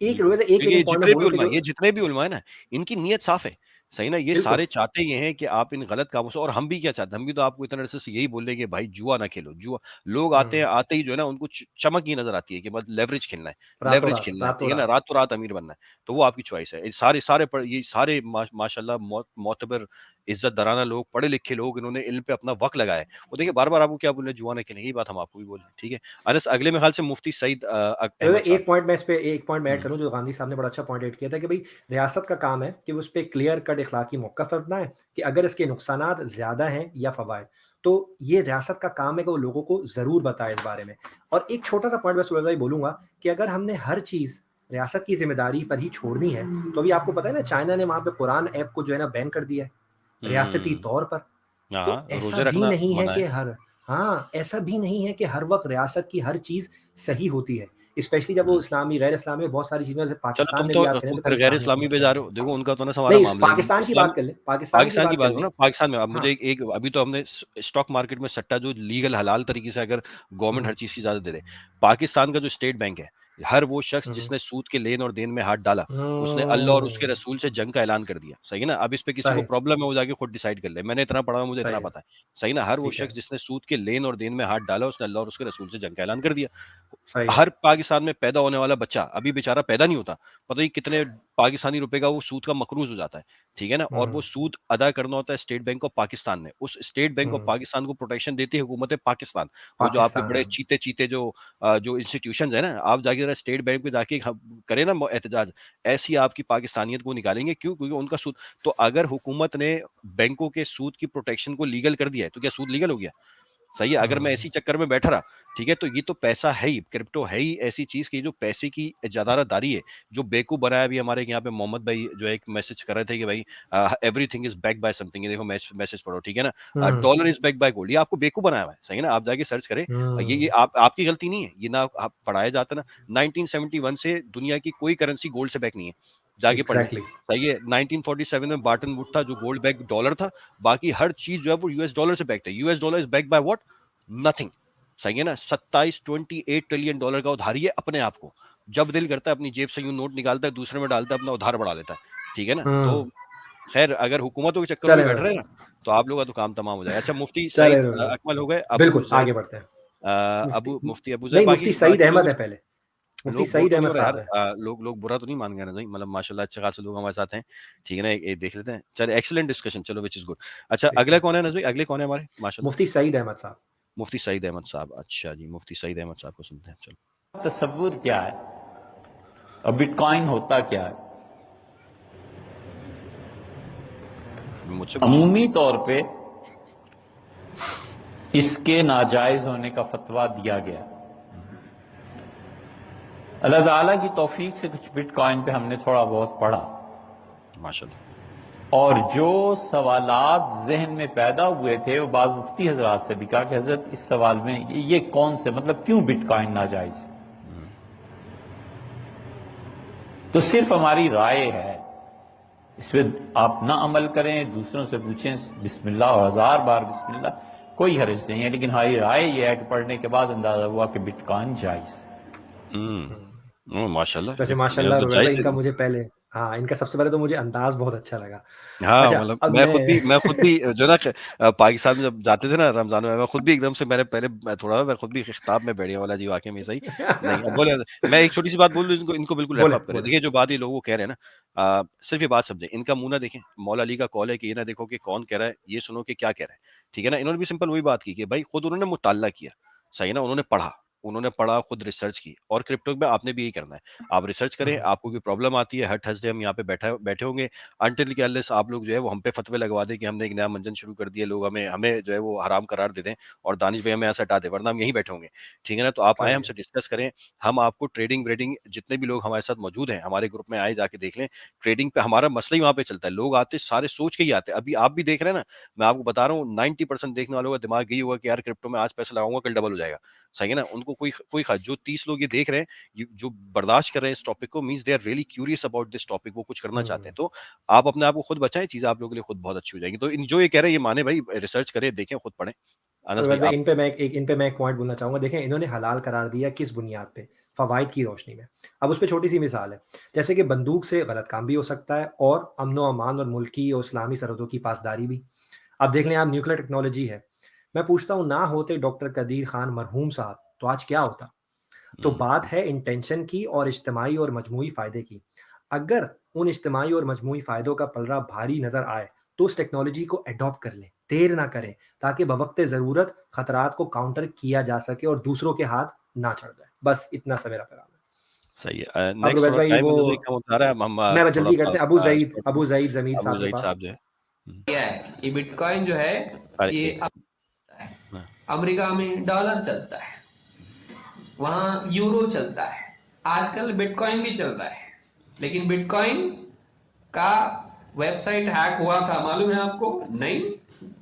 एक बिल्कुल, रोज़ एक क्योंकि एक पॉइंट मैं बोलूँ कि जो ये जितने भी उलमा है ना, इनकी नीयत साफ है। सही ना? ये बिल्कुल। सारे चाहते ये हैं कि आप इन गलत कामों से, और हम भी क्या चाहते हैं, हम भी तो आपको इतने अरसे से यही बोल रहे हैं कि भाई जुआ ना खेलो, जुआ लोग आते हैं, आते ही जो है ना उनको चमक ये नज़र आती है कि बस लेवरेज खेलना है, ठीक रातों है ना? रात। रातों रात अमीर बनना है, तो वो आपकी चॉइस है। ये सारे माशाल्लाह मोतबर इज़्ज़त-दराना लोग, पढ़े लिखे लोग, इन्होंने इल्म पे अपना वक़्त लगाया है। और देखिए बार-बार आपको क्या बोल रहे हैं, जुआ ना खेलें, यही बात हम आपको भी बोल रहे हैं, ठीक है? अनस अगले मेरे ख्याल से मुफ्ती सईद अहमद साहब। एक पॉइंट मैं इस पे एक पॉइंट मैं ऐड हुँ, करूँ, जो गांधी साहब ने बड़ा अच्छा पॉइंट ऐड किया था कि भई रियासत का काम है कि वो उस पे क्लियर कट इखलाकी मौक़िफ़ अपनाए कि अगर इसके नुकसानात ज़्यादा हैं या फ़वाइद, तो ये रियासत का काम है कि वो लोगों को ज़रूर बताए इस बारे में। और एक छोटा-सा पॉइंट मैं सुहेल भाई बोलूँगा कि अगर हमने हर चीज़ रियासत की ज़िम्मेदारी पर ही छोड़नी है, तो अभी आपको पता है ना, चाइना ने वहाँ पे कुरान ऐप को जो है ना बैन कर दिया है, रियासती हुँ। तौर पर। हाँ, तो हाँ, रोज़े रखना मना है। ऐसा भी नहीं है कि हर वक़्त रियासत की हर चीज़ सही होती है। स्पेशली जब वो हुँ। इस्लामी, गैर इस्लामी बहुत सारी चीज़ें, जैसे चलो पाकिस्तान में भी आप करें तुम तो फिर कई गैर इस्लामी इस्लामी पे हुकूमतें जा हैं। रहे हो। देखो उनका तो ना हमारा नहीं, मामला ही नहीं। पाकिस्तान की इस्लाम बात कर लें, पाकिस्तान की पाकिस्तान की बात कर बात करो लें। ना, पाकिस्तान में अब हाँ। मुझे एक एक अभी तो हमने स्टॉक मार्केट में सट्टा जो लीगल हलाल तरीके से अगर गवर्नमेंट हुँ, हर चीज़ की इजाज़त दे दे। पाकिस्तान का जो स्टेट बैंक है, हर वो शख्स हुँ, हुँ। जिसने सूद के लेन और देन में हाथ डाला, उसने अल्लाह और उसके रसूल से जंग का ऐलान कर दिया। सही है ना? अब इस पे किसी को सही, प्रॉब्लम है, वो जाके खुद डिसाइड कर ले। मैंने इतना पढ़ा है, मुझे इतना सही है, पता है। सही ना? हर वो ठीक है, शख्स जिसने सूद के लेन और देन में हाथ डाला, उसने अल्लाह और उसके रसूल से जंग का ऐलान कर दिया। सही है। हर पाकिस्तान में पैदा होने वाला बच्चा अभी बेचारा पैदा नहीं होता, पता नहीं कितने पाकिस्तानी रुपए का वो सूद का मकरूज हो जाता है, ठीक है ना? और वो हुँ, सूद अदा करना होता है स्टेट बैंक ऑफ पाकिस्तान ने। उस स्टेट बैंक ऑफ हुँ, पाकिस्तान को प्रोटेक्शन देती है हुकूमत पाकिस्तान। वो जो आपके बड़े पाकिस्तान। चीते-चीते जो इंस्टीट्यूशंस है ना, आप जाके जरा स्टेट बैंक पे जाके करें ना एहतजाज, ऐसी आपकी पाकिस्तानियत को निकालेंगे। क्यों? क्योंकि उनका सूद, तो अगर हुकूमत ने बैंकों के सूद की प्रोटेक्शन को लीगल कर दिया है, तो क्या सूद लीगल हो गया? सही है, अगर मैं हुँ, इसी चक्कर में बैठा रहा, ठीक है, तो ये तो पैसा है ही, क्रिप्टो है ही ऐसी चीज़ कि जो पैसे की इजारादारी है, जो बेवकूफ़ बनाया। अभी हमारे यहाँ पे मोहम्मद भाई जो एक मैसेज कर रहे थे कि भाई everything is backed by something, ये देखो मैसेज पढ़ो, ठीक है ना? Hmm, dollar is backed by gold, ये आपको बेवकूफ़ बनाया हुआ है, सही है ना? आप जाके सर्च करें। ये हुँ, आप आपकी गलती नहीं है, ये ना आप पढ़ाया जाता ना। 1971 से दुनिया की कोई करेंसी गोल्ड से बैक नहीं है, जाके पढ़ लें। एग्ज़ैक्टली। सही है, 1947 में बार्टन वुड था जो गोल्ड बैक डॉलर था, बाकी हर चीज़ जो है वो यूएस डॉलर से बैक्ड है। US dollar is backed by what? Nothing. सही है ना? 27 ट्रिलियन डॉलर का उधारी है अपने आप को। जब दिल करता है अपनी जेब से यूँ नोट निकालता है, दूसरे में डालता है, अपना उधार बढ़ा लेता है। ठीक है ना? हुँ, तो खैर अगर हुकूमतों के चक्कर में भी चलें बैठ रहे रोज़ हैं ना, तो आप लोगों का तो काम तमाम हो जाएगा। अच्छा मुफ्ती चलें सईद रोज़ अकमल हो गए, अबू बिल्कुल, ज़ैद आगे बढ़ते हैं। मुफ्ती मुफ्ती अबू ज़ैद, नहीं, मुफ्ती सईद बाकी अहमद है पहले। मुफ्ती लोग बोर सईद तो नहीं अहमद हो रहे यार। साहब हैं। लोग बुरा तो नहीं मान गए ना? नहीं मतलब माशाल्लाह अच्छे खासे लोग हमारे साथ हैं। ठीक है ना? ये देख लेते हैं। चलिए एक्सीलेंट डिस्कशन, चलो व्हिच इज़ गुड। अच्छा ठीक अगला है। कौन है नज़मी? अगले कौन है हमारे माशाल्लाह? मुफ्ती सईद अहमद साहब। मुफ्ती सईद अहमद साहब। अच्छा जी, मुफ्ती सईद अहमद साहब को सुनते हैं। चलो। तसव्वुर क्या है और बिटकॉइन होता क्या है? मुझसे पूछिए। अमूमी तौर पे इसके नाजायज होने का फतवा दिया गया। अल्लाह ताला की तौफीक से कुछ बिटकॉइन पे हमने थोड़ा बहुत पढ़ा, माशाल्लाह। और जो सवालात जहन में पैदा हुए थे वो बाज़ मुफ्ती हजरात से भी कहा कि हजरत इस सवाल में ये कौन से, मतलब क्यों बिटकॉइन नाजायज है? हुँ, तो सिर्फ हमारी राय है, इसमें आप ना अमल करें, दूसरों से पूछें बिस्मिल्लाह और 1000 बार बिस्मिल्लाह, कोई हर्ज नहीं है, लेकिन हमारी राय यह है कि पढ़ने के बाद अंदाजा हुआ कि बिटकॉइन जायज है। हुँ। हुँ। ओह! माशाल्लाह, वैसे ये माशाल्लाह तो रुबैल भाई, जायज़ है। इनका मुझे पहले, हाँ, इनका सबसे पहले तो मुझे अंदाज़ बहुत अच्छा लगा। हाँ, अच्छा, मतलब अब मैं खुद भी जो ना पाकिस्तान में जब जाते थे ना रमज़ान में, मैं खुद भी एकदम से मैंने पहले मैं खुद भी ख़िताब में बैठ गया वाला जी वाक़ई में सही। नहीं, अब बोले मैं एक छोटी-सी बात बोल दूँ, इनको इनको बिल्कुल रैप बोलें, अप करें। बोलें। देखिए जो बात ये लोग वो कह रहे हैं ना, सिर्फ़ ये बात समझें, इनका मुँह ना देखें। मौला अली का कौल है कि ये ना देखो कि कौन कह रहा है, ये सुनो कि क्या कह रहा है। ठीक है ना? इन्होंने भी सिंपल वही बात की कि भाई खुद उन्होंने मुताल्ला किया, सही है ना? उन्होंने पढ़ा, खुद रिसर्च की, और क्रिप्टो में आपने भी यही करना है। आप रिसर्च हुँ, करें, हुँ। आपको कोई प्रॉब्लम आती है, हर थर्सडे हम यहाँ पे बैठे होंगे, अनटिल कि अनलेस आप लोग जो है वो हम पे फतवे लगवा दें कि हमने एक नया मंजन शुरू कर दिया, लोग हमें हमें जो है वो हराम करार दे दें और दानिश भाई हमें यहाँ से हटा दें, वरना हम यहीं बैठे होंगे। ठीक है ना? तो आप आएँ, सही है। हमसे डिस्कस करें, हम आपको ट्रेडिंग व्रेडिंग, जितने भी लोग हमारे साथ मौजूद हैं, हमारे ग्रुप में आएँ, जाके देख लें। ट्रेडिंग पे हमारा मसला ही वहाँ पे चलता है। लोग आते सारे सोच के ही आते हैं। अभी आप भी देख रहे हैं ना, मैं आपको बता रहा हूँ 90% देखने वालों का दिमाग यही होगा कि यार क्रिप्टो में आज पैसा लगाऊँगा, कल डबल हो जाएगा। सही है ना, उनको कोई जो 30 लोग ये देख रहे हैं, जो बर्दाश्त कर रहे हैं इस टॉपिक को, means they are really curious about this topic, वो कुछ करना चाहते हैं। तो आप अपने आप को खुद बचाएं, चीजें आप लोगों के लिए खुद बहुत अच्छी हो जाएंगी। तो जो ये कह रहे हैं ये माने भाई, रिसर्च करें, देखें, खुद पढ़ें। अनस भाई आप। इन पे मैं एक पॉइंट बोलना चाहूंगा। देखें, इन्होंने हलाल करार दिया किस बुनियाद पे? फवाइद की रोशनी में। अब उस पर छोटी सी मिसाल है, जैसे कि बंदूक से गलत काम भी हो सकता है और अमन अमान और मुल्की और इस्लामी सरहदों की पासदारी भी। अब देख लें आप, न्यूक्लियर टेक्नोलॉजी है। मैं पूछता हूँ, ना होते डॉक्टर कदीर खान मरहूम साहब तो आज क्या होता? तो बात है इंटेंशन की और इज्तिमाई और मजमूई फ़ायदे की। अगर उन इज्तिमाई और मजमूई फ़ायदों का पलड़ा भारी नज़र आए तो उस टेक्नोलॉजी को अडॉप्ट कर लें, देर ना करें, ताकि बवक़्त ज़रूरत ख़तरात को काउंटर किया जा सके और दूसरों के हाथ ना चढ़ जाए। बस इतना सा मेरा पैगाम है। सही है। अब नेक्स्ट रुबैस थोड़ा भाई, टाइम वो है, कम होता रहा है, हम मैं थोड़ा जल्दी करते हैं, अबू ज़ईद ज़मीर अबू साहब के जहीद पास। साहब जो है। क्या है ये बिटकॉइन जो है, अरे ये एक सेकंड। हाँ। अमेरिका में डॉलर चलता है, वहां यूरो चलता है, आजकल बिटकॉइन भी चल रहा है। लेकिन बिटकॉइन का वेबसाइट हैक हुआ था, मालूम है आपको? नहीं,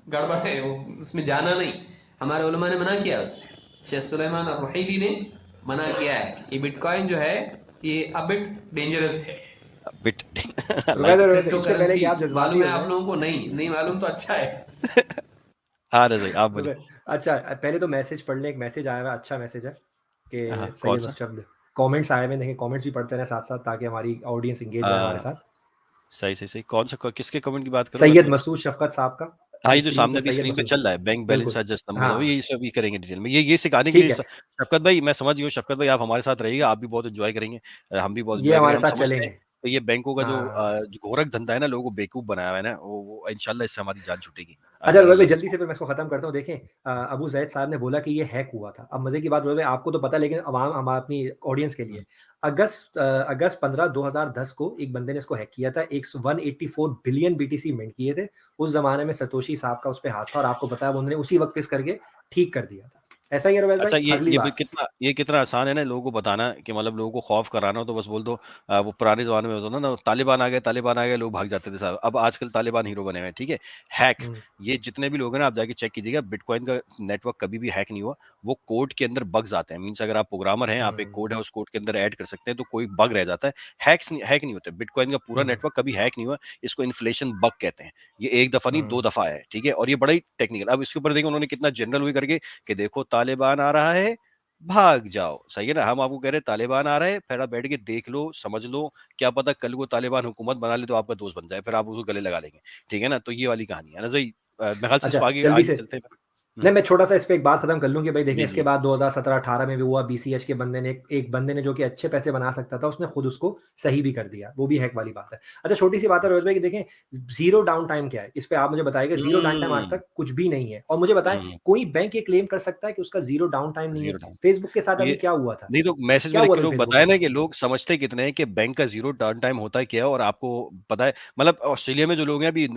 गड़बड़ है वो, उसमें जाना नहीं। हमारे उलमा ने मना किया उससे, शेख सुलेमान और रुहैली ने मना किया है। ये बिटकॉइन जो है ये अ बिट डेंजरस है। बिट इससे पहले कि आप जज्बाती मालूम है हो आप जाए, लोगों को? नहीं मालूम तो अच्छा है। हाँ रज़ी आप बोलिए। अच्छा, पहले तो मैसेज पढ़ लें। एक मैसेज आया हुआ है, अच्छा मैसेज है कि हाँ, कौन सैयद सा? मुस्तफद, कमेंट्स आए हुए हैं, देखें कमेंट्स भी पढ़ते रहें साथ साथ, ताकि हमारी ऑडियंस एंगेज रहे हमारे साथ। सही कौन सा, किसके कमेंट की बात कर रहे हो सैयद वैसे? मसूद शफकत साहब का, हाँ, अभी ये जो स्क्रीन सामने पे अभी सैयद स्क्रीन पे मसूद। चल रहा है, बैंक बैलेंस बिल्कुल, जस्ट नंबर, हाँ, ये सब भी करेंगे डिटेल में। ये सिखाने के ठीक लिए है, शफकत भाई, मैं समझ गया हूँ, शफकत भाई आप हमारे साथ रहिएगा, आप भी बहुत एंजॉय करेंगे, हम भी बहुत ये एंजॉय हमारे करेंगे। हम साथ समझते हैं चलेंगे। कि ये बैंकों का हाँ। जो घोरक धंधा है ना, लोगों को बेवकूफ बनाया हुआ है ना, वो इंशाल्लाह इससे हमारी जान छूटेगी। अच्छा अगर रोहित भाई, अल्लाह ने जल्दी से फिर मैं इसको खत्म करता हूँ। देखें, अबू जैद साहब ने बोला कि ये हैक हुआ था। अब मजे की बात रोहित भाई, आपको तो पता है, लेकिन अवाम, हम अपनी ऑडियंस के लिए, अगस्त 15 2010 को एक बंदे ने इसको हैक किया था। 184 बिलियन बीटीसी मिंट किए थे। उस जमाने में सतोशी साहब का उस पर हाथ था, और आपको पता है उन्होंने उसी वक्त फिक्स करके ठीक कर दिया था। ऐसा ही है रोहित भाई। अच्छा, अगली ये भी बात, कितना आसान है ना लोगों को बताना, कि मतलब लोगों को खौफ कराना हो तो बस बोल दो। वो पुराने जमाने में होता था ना, तालिबान आ गए, लोग भाग जाते थे साहब। अब आजकल तालिबान हीरो बने हुए हैं, ठीक है। हैक, ये जितने भी लोग हैं ना, आप जाके चेक कीजिएगा, बिटकॉइन का नेटवर्क कभी भी हैक नहीं हुआ। वो कोड के अंदर बग्स आते हैं, मीन्स अगर आप प्रोग्रामर हैं, आप एक कोड है, उस कोड के अंदर ऐड कर सकते हैं, तो कोई बग रह जाता है। हैक नहीं होते, बिटकॉइन का पूरा नेटवर्क कभी हैक नहीं हुआ। इसको इन्फ्लेशन बग कहते हैं। ये एक दफा नहीं, 2 दफा है, ठीक है। और ये बड़ा ही टेक्निकल। अब इसके ऊपर देखिए उन्होंने कितना जनरल हुई करके, कि देखो तालिबान आ रहा है, भाग जाओ। सही है ना, हम आपको कह रहे हैं तालिबान आ रहे हैं, फिर आप बैठ के देख लो, समझ लो, क्या पता कल को तालिबान हुकूमत बना ले तो आपका दोस्त बन जाए, फिर आप उसको गले लगा लेंगे। ठीक है ना, तो ये वाली कहानी है ना सही। मेरे ख्याल से अच्छा इसको आगे जल्दी आगे से, चलते हैं। नहीं मैं छोटा सा इस पे एक बात खत्म कर लूं कि भाई देखें, जी इसके जी। बाद 2017-18 में भी हुआ। बीसीएच के बंदे ने, एक बंदे ने जो कि अच्छे पैसे बना सकता था, उसने खुद उसको सही भी कर दिया। वो भी हैक वाली बात है। अच्छा, छोटी सी बात है रोहित भाई कि देखें, जीरो डाउन टाइम क्या है, इस पे आप मुझे बताइएगा। जीरो डाउन टाइम आज हम्म तक कुछ भी नहीं है। और मुझे बताएं, हम्म। कोई बैंक ये क्लेम कर सकता है कि उसका जीरो डाउन टाइम नहीं जीरो है? डाउन। फेसबुक के साथ ये अभी क्या हुआ था? नहीं, तो मैसेज में क्या लिख हुआ के था लोग फेसबुक के बताए ना, साथ? कि लोग समझते कितने हैं कि बैंक का जीरो डाउन टाइम होता है क्या है, और आपको पता है। मतलब ऑस्ट्रेलिया में जो लोग हैं अभी,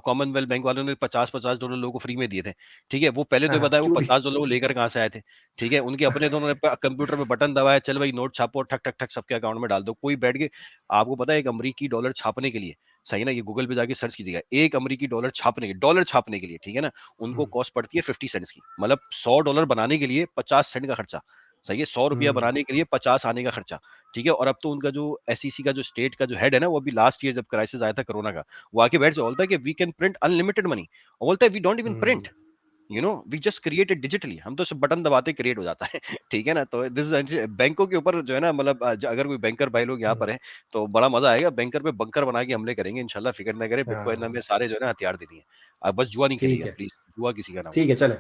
कॉमनवेल्थ बैंक वालों ने $50-50 लोगों को फ्री में दिए थे, ठीक है। वो पहले तो ये हाँ, बताया वो क्यों $50 वो लेकर कहाँ से आए थे, ठीक है। उनके अपने, तो उन्होंने कंप्यूटर में बटन दबाया, चल भाई नोट छापो, ठक ठक ठक सबके अकाउंट में डाल दो। कोई बैठ के, आपको पता है एक अमरीकी डॉलर छापने के लिए, सही ना, ये गूगल पे जाके सर्च कीजिएगा, एक अमरीकी डॉलर छापने के लिए, ठीक है ना, उनको कॉस्ट पड़ती है 50 सेंट्स की। मतलब $100 बनाने के लिए 50 सेंट का खर्चा। सही है, 100 रुपया बनाने के लिए 50 आने का खर्चा, ठीक है। और अब तो उनका जो एसईसी का जो स्टेट का जो हेड है ना, वो अभी लास्ट ईयर जब क्राइसिस आया था कोरोना का, वो आके बैठ से बोलता है कि we can print unlimited money, और बोलता है we don't even print, we just create it digitally. हम तो सिर्फ बटन दबाते क्रिएट हो जाता है ठीक है ना। तो दिस इज बैंकों के ऊपर जो है ना, मतलब अगर कोई बैंकर भाई लोग यहाँ पर है तो बड़ा मजा आएगा। बैंकर पे बंकर बना के हमले करेंगे इंशाल्लाह, फिक्र ना करें। बिटकॉइन हाँ, हमें सारे जो है ना हथियार दे दिए। अब बस जुआ नहीं ठीक खेलिएगा है, प्लीज, जुआ किसी का ना हो। ठीक है, चले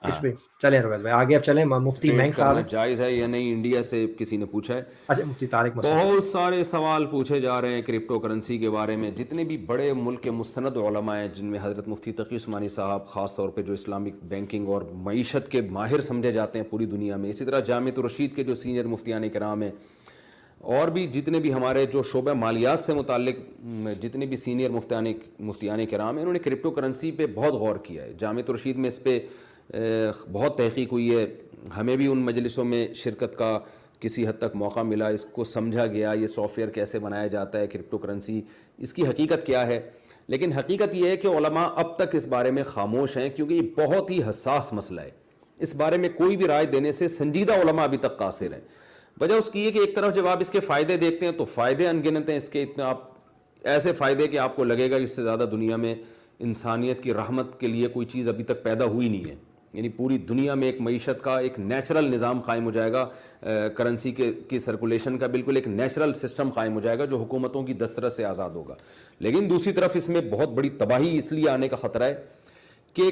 इस हाँ। पे, चलें रोहित भाई आगे। अब चलें, मुफ्ती ट्रेड मैंग साहब करना हैं। जायज़ है या नहीं, इंडिया से किसी ने पूछा है। अच्छा, मुफ्ती तारिक मुस्तफा। बहुत सारे सवाल पूछे जा रहे हैं क्रिप्टो करेंसी के बारे में। जितने भी बड़े मुल्क के मुस्तनद उलमा हैं, जिनमें हज़रत मुफ्ती तकी उस्मानी साहब ख़ास तौर पे जो इस्लामिक बैंकिंग और मईशत के माहिर समझे जाते हैं पूरी दुनिया में, इसी तरह जामिअत रशीद के जो सीनियर मुफ्तियान कराम हैं, और भी जितने भी हमारे जो शोबा मालियात से मुताल्लिक जितने भी सीनियर मुफ्तियान कराम हैं, इन्होंने क्रिप्टो करेंसी पे बहुत गौर किया है। जामिअत रशीद में इस पर बहुत तहकीक हुई है। हमें भी उन मजलिसों में शिरकत का किसी हद तक मौका मिला, इसको समझा गया, ये सॉफ्टवेयर कैसे बनाया जाता है, क्रिप्टो करेंसी इसकी हकीकत क्या है। लेकिन हकीकत ये है कि उलमा अब तक इस बारे में खामोश हैं, क्योंकि ये बहुत ही हसास मसला है। इस बारे में कोई भी राय देने से संजीदा उलमा अभी तक कासिर हैं। वजह उसकी है कि एक तरफ जब आप इसके फ़ायदे देखते हैं तो फ़ायदे अनगिनत हैं इसके, इतने आप ऐसे फ़ायदे कि आपको लगेगा कि इससे ज़्यादा दुनिया में इंसानियत की रहमत के लिए कोई चीज़ अभी तक पैदा हुई नहीं है। यानी पूरी दुनिया में एक मईशत का एक नेचुरल निज़ाम कायम हो जाएगा, करेंसी की सर्कुलेशन का बिल्कुल एक नेचुरल सिस्टम कायम हो जाएगा जो हुकूमतों की दस्तरस से आज़ाद होगा। लेकिन दूसरी तरफ इसमें बहुत बड़ी तबाही इसलिए आने का ख़तरा है कि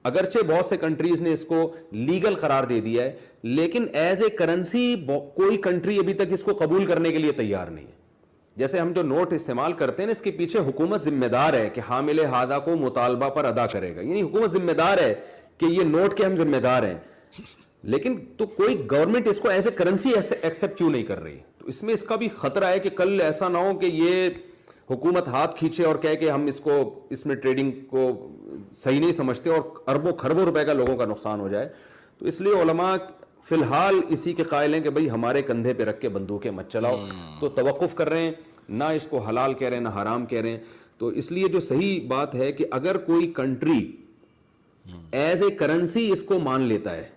अगरचे बहुत से कंट्रीज़ ने इसको लीगल करार दे दिया है, लेकिन एज ए करेंसी कोई कंट्री अभी तक इसको कबूल करने के लिए तैयार नहीं है। जैसे हम जो नोट इस्तेमाल करते हैं ना, इसके पीछे हुकूमत जिम्मेदार है कि हामिले हादा को मुतालबा पर अदा करेगा, यानी हुकूमत जिम्मेदार है कि ये नोट के हम जिम्मेदार हैं, लेकिन तो कोई गवर्नमेंट इसको एज ए करेंसी एक्सेप्ट क्यों नहीं कर रही? तो इसमें इसका भी खतरा है कि कल ऐसा ना हो कि ये हुकूमत हाथ खींचे और कहे कि हम इसमें ट्रेडिंग को सही नहीं समझते और अरबों खरबों रुपए का लोगों का नुकसान हो जाए। तो इसलिए उलमा फिलहाल इसी के कायल हैं कि भाई हमारे कंधे पे रख के बंदूकें मत चलाओ, तो तवक्कुफ कर रहे हैं, ना इसको हलाल कह रहे हैं ना हराम कह रहे हैं। तो इसलिए जो सही बात है कि अगर कोई कंट्री एज ए करेंसी इसको मान लेता है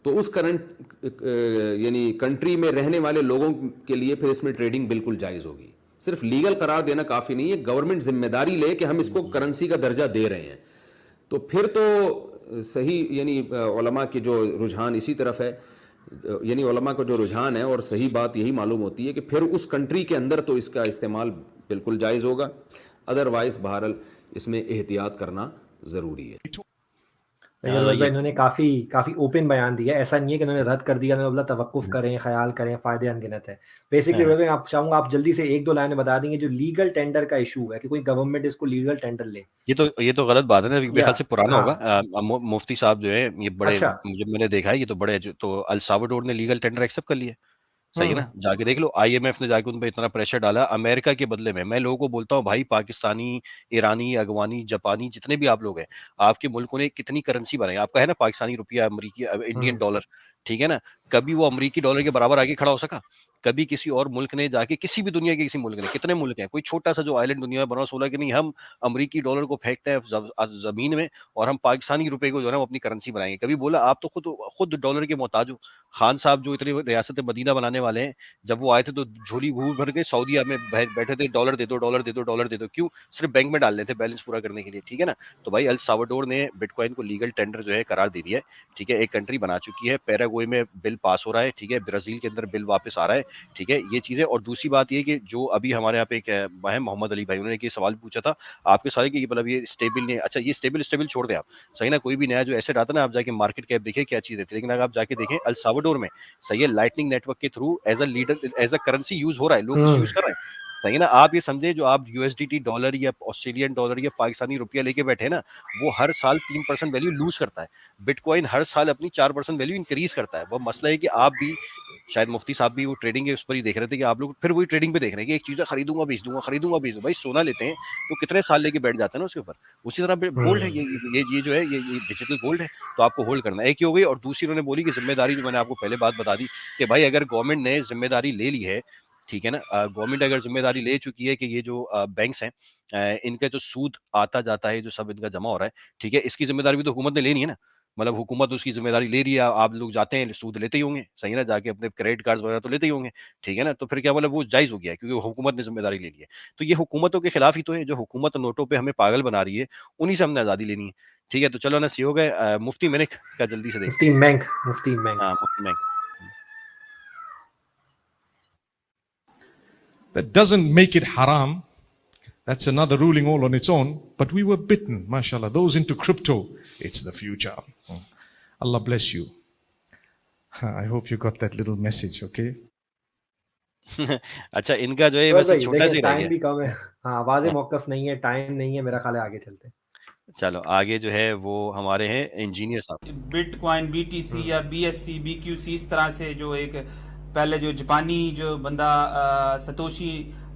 तो उस यानी कंट्री में रहने वाले लोगों के लिए फिर इसमें ट्रेडिंग बिल्कुल जायज़ होगी। सिर्फ लीगल करार देना काफ़ी नहीं है, गवर्नमेंट जिम्मेदारी ले कि हम इसको करेंसी का दर्जा दे रहे हैं, तो फिर तो सही यानी उलमा की जो रुझान इसी तरफ है, यानी उलमा का जो रुझान है और सही बात यही मालूम होती है कि फिर उस कंट्री के अंदर तो इसका इस्तेमाल बिल्कुल जायज़ होगा, अदरवाइज बहरहाल इसमें एहतियात करना ज़रूरी है। इन्होंने काफी ओपन बयान दिया, ऐसा नहीं है कि इन्होंने रद्द कर दिया, इन्होंने बोला तवक्कुफ करें, ख्याल करें, फायदे अनगिनत है। बेसिकली मैं आप चाहूंगा आप जल्दी से एक दो लाइनें बता देंगे जो लीगल टेंडर का इशू है कि कोई गवर्नमेंट इसको लीगल टेंडर ले। ये तो गलत बात है ना, मेरे ख्याल से पुराना होगा। मुफ्ती साहब जो है ये बड़े, जब मैंने देखा है ये तो बड़े, तो अल साल्वाडोर ने लीगल टेंडर एक्सेप्ट कर लिया, सही है ना, जाके देख लो। IMF ने जाके उन पर इतना प्रेशर डाला अमेरिका के बदले में। मैं लोगों को बोलता हूँ भाई, पाकिस्तानी, ईरानी, अगवानी, जापानी, जितने भी आप लोग हैं, आपके मुल्कों ने कितनी करेंसी बनाई। आपका है ना पाकिस्तानी रुपया, अमरीकी, इंडियन डॉलर, ठीक है ना, कभी वो अमरीकी डॉलर के बराबर आगे खड़ा हो सका? कभी किसी और मुल्क ने जाके, किसी भी दुनिया के किसी मुल्क ने, कितने मुल्क हैं, कोई छोटा सा जो आइलैंड दुनिया में बना, सोला कि नहीं हम अमरीकी डॉलर को फेंकते हैं जमीन में और हम पाकिस्तानी रुपए को जो है ना अपनी करेंसी बनाएंगे? कभी बोला? आप तो खुद डॉलर के मोहताज हो। खान साहब जो इतने रियासत मदीना बनाने वाले हैं, जब वो आए थे तो झोली भूल भर के सऊदीया में बैठे थे, डॉलर दे दो, डॉलर दे दो, डॉलर दे दो। क्यों? सिर्फ बैंक में डाल लेते, बैलेंस पूरा करने के लिए, ठीक है ना। तो भाई अल साल्वाडोर ने बिटकॉइन को लीगल टेंडर जो है करार दे दिया है, ठीक है, एक कंट्री बना चुकी है। पैराग्वे में बिल पास हो रहा है, ठीक है, ब्राजील के अंदर बिल वापस आ रहा है, ठीक है, ये चीजें। और दूसरी बात ये कि जो अभी हमारे यहाँ पे एक है मोहम्मद अली भाई, उन्होंने एक सवाल पूछा था आपके साथ कि मतलब ये स्टेबल नहीं, अच्छा ये स्टेबल छोड़ दें आप, सही ना, कोई भी नया जो एसेट आता है ना, आप जाके मार्केट कैप देखिए क्या चीज है, लेकिन अगर आप जाके देखें अल साल्वाडोर में, सही है, लाइटनिंग नेटवर्क के through as a currency use हो रहा है, लोग यूज कर रहे हैं, सही है ना। आप ये समझे जो आप USDT डॉलर या ऑस्ट्रेलियन डॉलर या पाकिस्तानी रुपया लेके बैठे ना, वो हर साल 3% वैल्यू लूज करता है। बिटकॉइन हर साल अपनी 4% वैल्यू इंक्रीज करता है। वो मसला है कि आप भी, शायद मुफ्ती साहब भी वो ट्रेडिंग है उस पर ही देख रहे थे कि आप लोग फिर वही ट्रेडिंग पे देख रहे हैं कि एक चीज खरीदूंगा बेच दूंगा, खरीदूंगा बेच दूंगा। भाई सोना लेते हैं तो कितने साल लेके बैठ जाते हैं ना उसके ऊपर। उसी तरह गोल्ड है, ये जो है ये डिजिटल गोल्ड है, तो आपको होल्ड करना है। एक ही हो गई। और दूसरी उन्होंने बोली कि जिम्मेदारी, जो मैंने आपको पहले बात बता दी कि भाई अगर गवर्नमेंट ने जिम्मेदारी ले ली है, ठीक है ना, गवर्नमेंट अगर जिम्मेदारी ले चुकी है कि ये जो बैंक्स हैं इनका जो सूद आता जाता है, जो सब इनका जमा हो रहा है, ठीक है, इसकी जिम्मेदारी भी तो हुकूमत ने लेनी है ना। मतलब हुकूमत उसकी जिम्मेदारी ले रही है, आप लोग जाते हैं सूद लेते ही होंगे, सही है ना, जाके अपने क्रेडिट कार्ड वगैरह तो लेते ही होंगे, ठीक है ना। तो फिर क्या मतलब वो जायज हो गया है क्योंकि हुकूमत ने जिम्मेदारी ले ली है। तो ये हुकूमतों के खिलाफ ही तो है, जो हुकूमत नोटों पे हमें पागल बना रही है, उन्हीं से हमने आजादी लेनी है, ठीक है। तो चलो ना, सी हो गए। मुफ्ती मैंने का जल्दी से मुफ्ती मैंक। That doesn't make it haram. That's another ruling all on its own. But we were bitten, mashallah. Those into crypto, it's the future. Allah bless you. I hope you got that little message, okay? अच्छा, इनका जो है वैसे छोटा सा time भी कम है, हाँ, वाज़े मौक़िफ़ नहीं है, टाइम नहीं है, मेरा ख्याल है आगे चलते हैं। चलो आगे जो है वो हमारे हैं इंजीनियर साहब। बिटकॉइन, BTC या BSC, BQC, इस तरह से जो एक पहले जो जापानी जो बंदा सतोशी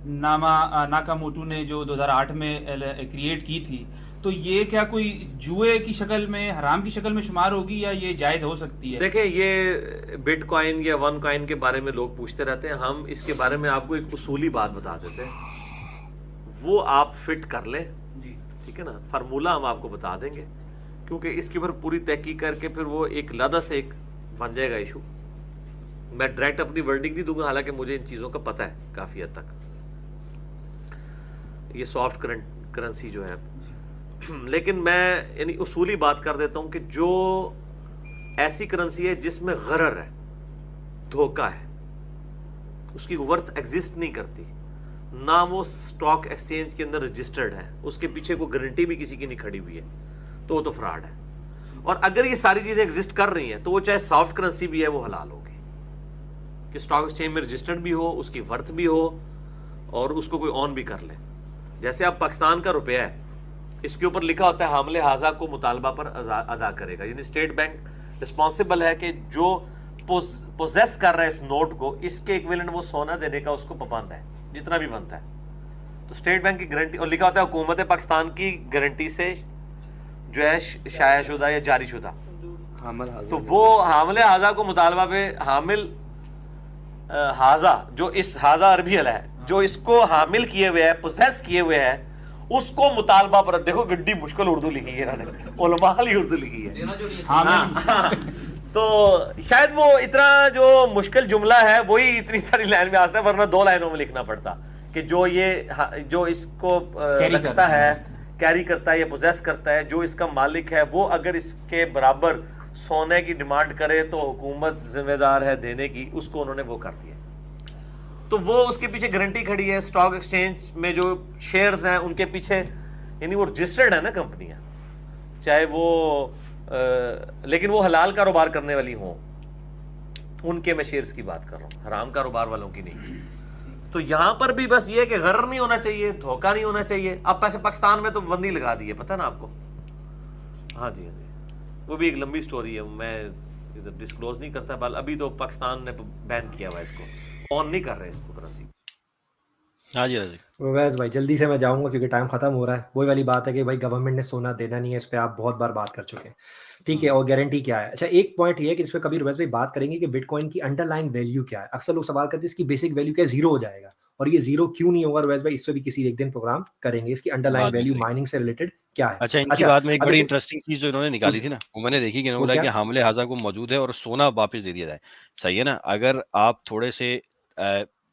नाकामोटो ने जो 2008 में क्रिएट की थी, तो ये क्या कोई जुए की शक्ल में, हराम की शक्ल में शुमार होगी या ये जायज हो सकती है? देखिए, ये बिटकॉइन या वन कॉइन के बारे में लोग पूछते रहते हैं। हम इसके बारे में आपको एक उसूली बात बता देते हैं, वो आप फिट कर ले, ठीक है ना, फार्मूला हम आपको बता देंगे, क्योंकि इसके ऊपर पूरी तहकीक करके फिर वो एक लादा से एक बन जाएगा इशू। मैं डायरेक्ट अपनी वर्डिंग नहीं दूंगा, हालांकि मुझे इन चीज़ों का पता है काफ़ी हद तक, ये सॉफ्ट करेंसी जो है। लेकिन मैं यानी उसूली बात कर देता हूँ कि जो ऐसी करेंसी है जिसमें गरर है, धोखा है, उसकी वर्थ एग्जिस्ट नहीं करती, ना वो स्टॉक एक्सचेंज के अंदर रजिस्टर्ड है, उसके पीछे कोई गारंटी भी किसी की नहीं खड़ी हुई है, तो वो तो फ्रॉड है। और अगर ये सारी चीज़ें एग्जिस्ट कर रही हैं तो वो चाहे सॉफ्ट करेंसी भी है वो हलाल होगी कि स्टॉक एक्सचेंज में रजिस्टर्ड भी हो, उसकी वर्थ भी हो और उसको कोई ऑन भी कर ले। जैसे अब पाकिस्तान का रुपया है, इसके ऊपर लिखा होता है हामले हाजा को मुतालबा पर अदा करेगा, यानी स्टेट बैंक रिस्पॉन्सिबल है कि जो पोजेस कर रहा है इस नोट को, इसके इक्विवेलेंट वो सोना देने का उसको पाबंद है जितना भी बनता है। तो स्टेट बैंक की गारंटी, और लिखा होता है हुकूमत पाकिस्तान की गारंटी से जो है शायाशुदा या जारीशुदा, तो वो हामले हाजा को मुतालबा पे हामिल हाजा, जो इस हाजा अरबी है जो इसको हामिल किए हुए है, पोसेस किए हुए है, उसको मुतालबा पर, देखो गड्डी मुश्किल उर्दू लिखी है इन्होंने, उलमा वाली उर्दू लिखी है। हाँ। तो शायद वो इतना जो मुश्किल जुमला है वही इतनी सारी लाइन में आता है, वरना 2 लाइनों में लिखना पड़ता कि जो इसको रखता है, कैरी करता है या पोजेस करता है, जो इसका मालिक है, वो अगर इसके बराबर सोने की डिमांड करे तो हुकूमत जिम्मेदार है देने की, उसको उन्होंने वो कर दिया। तो वो उसके पीछे गारंटी खड़ी है। स्टॉक एक्सचेंज में जो शेयर्स हैं उनके पीछे, यानी वो रजिस्टर्ड है ना कंपनियां, चाहे वो लेकिन वो हलाल कारोबार करने वाली हों, उनके मैं शेयर्स की बात कर रहा हूँ, हराम कारोबार वालों की नहीं। तो यहाँ पर भी बस ये कि गरर नहीं होना चाहिए, धोखा नहीं होना चाहिए। अब पैसे पाकिस्तान में तो बंदी लगा दी है, पता ना आपको? हाँ जी, हाँ जी, वो भी एक लंबी स्टोरी है, मैं इधर डिस्क्लोज नहीं करता। बल अभी तो पाकिस्तान ने बैन किया हुआ है इसको, ऑन नहीं कर रहे इसको करेंसी। हाँ जी, हाँ जी। वैस भाई जल्दी से मैं जाऊंगा क्योंकि टाइम खत्म हो रहा है। वही वाली बात है कि भाई गवर्नमेंट ने सोना देना नहीं है, इस पे आप बहुत बार बात कर चुके हैं, ठीक है। और गारंटी क्या है? अच्छा, एक पॉइंट ये है कि इस पे कभी रवैस भाई बात करेंगे कि बिटकॉइन की अंडरलाइंग वैल्यू क्या है। अक्सर लोग सवाल करते हैं इसकी बेसिक वैल्यू क्या है, जीरो हो जाएगा, और ये जीरो क्यों नहीं होगा रवैस भाई? इस पे भी किसी एक दिन प्रोग्राम करेंगे, इसकी अंडरलाइंग वैल्यू माइनिंग से रिलेटेड क्या है। अच्छा, इनकी बात में एक बड़ी इंटरेस्टिंग चीज जो इन्होंने निकाली थी ना, वो मैंने देखी कि इन्होंने बोला कि हामले हाजा को मौजूद है और सोना वापस दे दिया जाए। सही है ना? अगर आप थोड़े से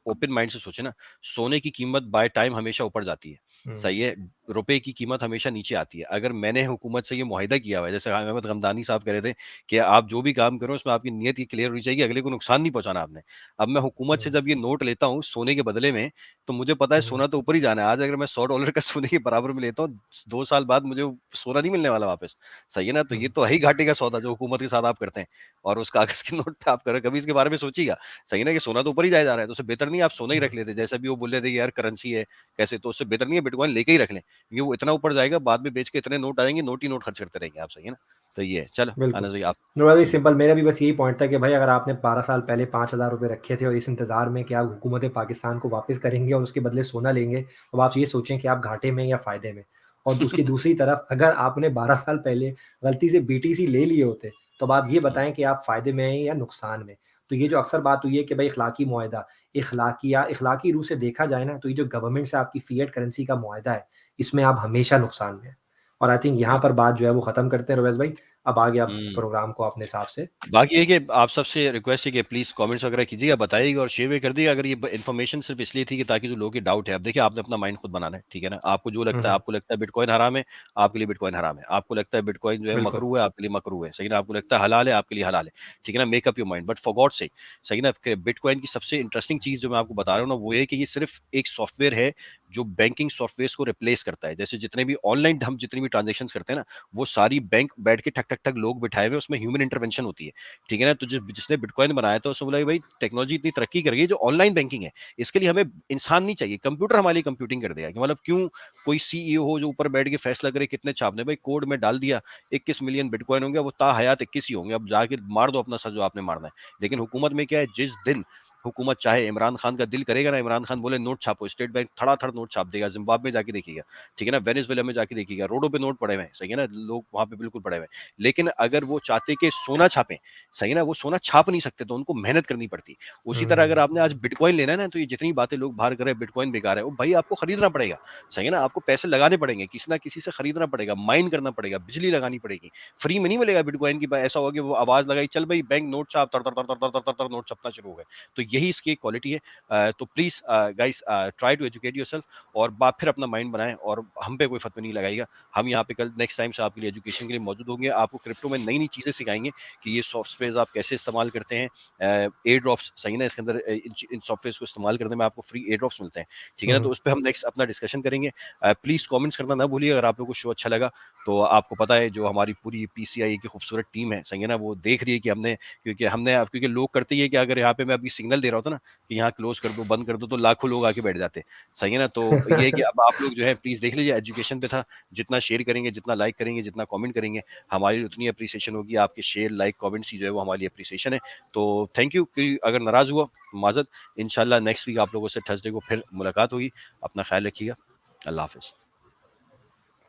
ओपन माइंड से सोचे ना, सोने की कीमत बाय टाइम हमेशा ऊपर जाती है, सही है, रुपए की कीमत हमेशा नीचे आती है। अगर मैंने हुकूमत से ये मुआहिदा किया हुआ है, जैसे अहमद गमदानी साहब कह रहे थे कि आप जो भी काम करो उसमें आपकी नीयत ये क्लियर होनी चाहिए, अगले को नुकसान नहीं पहुंचाना आपने। अब मैं हुकूमत से जब ये नोट लेता हूँ सोने के बदले में, तो मुझे पता है सोना तो ऊपर ही जाना है। आज अगर मैं $100 का सोने के बराबर में लेता हूँ, 2 साल बाद मुझे सोना नहीं मिलने वाला वापस, सही है ना? तो ये तो है ही घाटे का सौदा जो हुकूमत के साथ आप करते हैं, और उस कागज के नोट पे आप कर रहे, कभी इसके बारे में सोचिएगा, सही है ना, कि सोना तो ऊपर ही जाया जा रहा है, तो उससे बेहतर नहीं आप सोना ही रख लेते। जैसे भी वो बोल रहे थे कि यार करेंसी है कैसे, तो उससे बेहतर नहीं है बिटकॉइन लेके ही रख लें, क्योंकि वो इतना ऊपर जाएगा, बाद में बेच के इतने नोट आएंगे, नोट ही नोट खर्च करते रहेंगे आप, सही है ना? तो ये है। चलो अनस भाई, आप नॉर्मली सिंपल, मेरा भी बस यही पॉइंट था कि भाई अगर आपने 12 साल पहले 5,000 रुपये रखे थे और इस इंतजार में कि आप हुकूमत पाकिस्तान को वापस करेंगे और उसके बदले सोना लेंगे, तो आप ये सोचें कि आप घाटे में या फायदे में। और उसकी दूसरी तरफ अगर आपने 12 साल पहले गलती से BTC ले लिए होते, तो अब आप ये बताएं कि आप फायदे में हैं या नुकसान में। तो ये जो अक्सर बात हुई है कि भाई इखलाकी मुआहिदा, इखलाकी रूह से देखा जाए ना, तो ये जो गवर्नमेंट से आपकी फिएट करेंसी का मुआहिदा है, इसमें आप हमेशा नुकसान में है। और आई थिंक यहाँ पर बात जो है वो खत्म करते हैं रवैस भाई। अब आगे आप प्रोग्राम को अपने हिसाब से, बाकी ये कि आप सबसे रिक्वेस्ट है कि प्लीज कमेंट्स वगैरह कीजिएगा, बताइएगा और शेयर भी कर दीजिएगा। अगर ये इन्फॉर्मेशन सिर्फ इसलिए थी कि ताकि जो लोगों के डाउट है, अब देखिए आपने अपना माइंड खुद बनाना है, ठीक है ना? आपको जो लगता है, आपको लगता है बिटकॉइन हराम है, आपके लिए बिटकॉइन हराम है। आपको लगता है बिटकॉइन जो है मकरू है, आपके लिए मकरू है, सही ना? आपको लगता है हलाल है, आपके लिए हलाल है, ठीक है ना? Make up your mind. But for God से, सही ना, बिटकॉइन की सबसे इंटरेस्टिंग चीज जो मैं आपको बता रहा हूँ ना, वो ये कि ये सिर्फ एक सॉफ्टवेयर है जो बैंकिंग सॉफ्टवेयर को रिप्लेस करता है। जैसे जितने भी ऑनलाइन हम जितनी भी ट्रांजेक्शन करते हैं ना, वो सारी बैंक बैठ के ठक ठक ठक लोग बिठाए हुए, उसमें ह्यूमन इंटरवेंशन होती है, ठीक है ना? तो जिसने बिटकॉइन बनाया था उसने बोला भाई टेक्नोलॉजी इतनी तरक्की कर गई है, जो ऑनलाइन बैंकिंग है, इसके लिए हमें इंसान नहीं चाहिए, कंप्यूटर हमारी कंप्यूटिंग कर देगा। मतलब क्यों कोई CEO हो जो ऊपर बैठ के फैसला करे कितने छापने, भाई कोड में डाल दिया 21 मिलियन बिटकॉइन होंगे, वो ता हयात 21 ही होंगे, अब जाके मार दो अपना सर जो आपने मारना है। लेकिन हुकूमत में क्या है, जिस दिन हुकूमत चाहे, इमरान खान का दिल करेगा ना, इमरान खान बोले नोट छापो, स्टेट बैंक थड़ा-थड़ नोट छाप देगा, जिम्बाब्वे जाके देखिएगा, ठीक है ना, वेनेजुएला में जाके देखिएगा, रोडों पे नोट पड़े हुए हैं, सही है ना, लोग वहाँ पे बिल्कुल पड़े हुए हैं। लेकिन अगर वो चाहते कि सोना छापें, सही है ना, वो सोना छाप नहीं सकते, तो उनको मेहनत करनी पड़ती। उसी तरह अगर आपने आज बिटकॉइन लेना है ना, तो ये जितनी बातें लोग बाहर कर रहे हैं बिटकॉइन बेकार है, वो भाई आपको खरीदना पड़ेगा, सही है ना, आपको पैसे लगाने पड़ेंगे, किसी ना किसी से खरीदना पड़ेगा, माइन करना पड़ेगा, बिजली लगानी पड़ेगी, फ्री में नहीं मिलेगा बिटकॉइन की। ऐसा हो गया वो आवाज लगाई, चल भाई बैंक नोट छाप, तर तर तर तर तर तर तर नोट छपना शुरू हो गए। तो यही इसकी क्वालिटी है। तो please guys try to educate yourself, और बाप फिर अपना माइंड बनाएं, और हम पे कोई फतवा नहीं लगाएगा। हम यहाँ पे कल नेक्स्ट टाइम से आपके लिए एजुकेशन के लिए मौजूद होंगे, आपको क्रिप्टो में नई नई चीजें सिखाएंगे कि ये सॉफ्टवेयर आप कैसे इस्तेमाल करते हैं, एयर ड्रॉप्स, सही ना, इसके अंदर इन सॉफ्टवेयर को इस्तेमाल करने में आपको फ्री एयर ड्रॉप्स मिलते हैं, ठीक है ना, तो उस पर हम नेक्स्ट अपना डिस्कशन करेंगे। प्लीज कमेंट्स करना ना भूलिए अगर आप लोगों को शो अच्छा लगा। तो आपको पता है जो हमारी पूरी पीसीआई की खूबसूरत टीम है, सही है ना, वो देख रही है कि क्योंकि लोग करते ही है कि अगर यहाँ पे मैं अभी सिग्नल दे रहा होता ना कि यहाँ क्लोज कर दो, बंद कर दो, तो लाखों लोग आके बैठ जाते, सही है ना। तो ये है कि अब आप लोग जो है प्लीज देख लीजिए, एजुकेशन पे था, जितना शेयर करेंगे, जितना लाइक करेंगे, जितना कमेंट करेंगे, हमारी उतनी अप्रिसिएशन होगी। आपके शेयर, लाइक, कमेंट्स ही जो है वो हमारी अप्रिसिएशन है। तो थैंक यू। कि अगर नाराज हुआ माजत, इंशाल्लाह नेक्स्ट वीक आप लोगों से थर्सडे को फिर मुलाकात होगी। अपना ख्याल रखिएगा। अल्लाह हाफिज।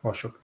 बहुत शुक्रिया।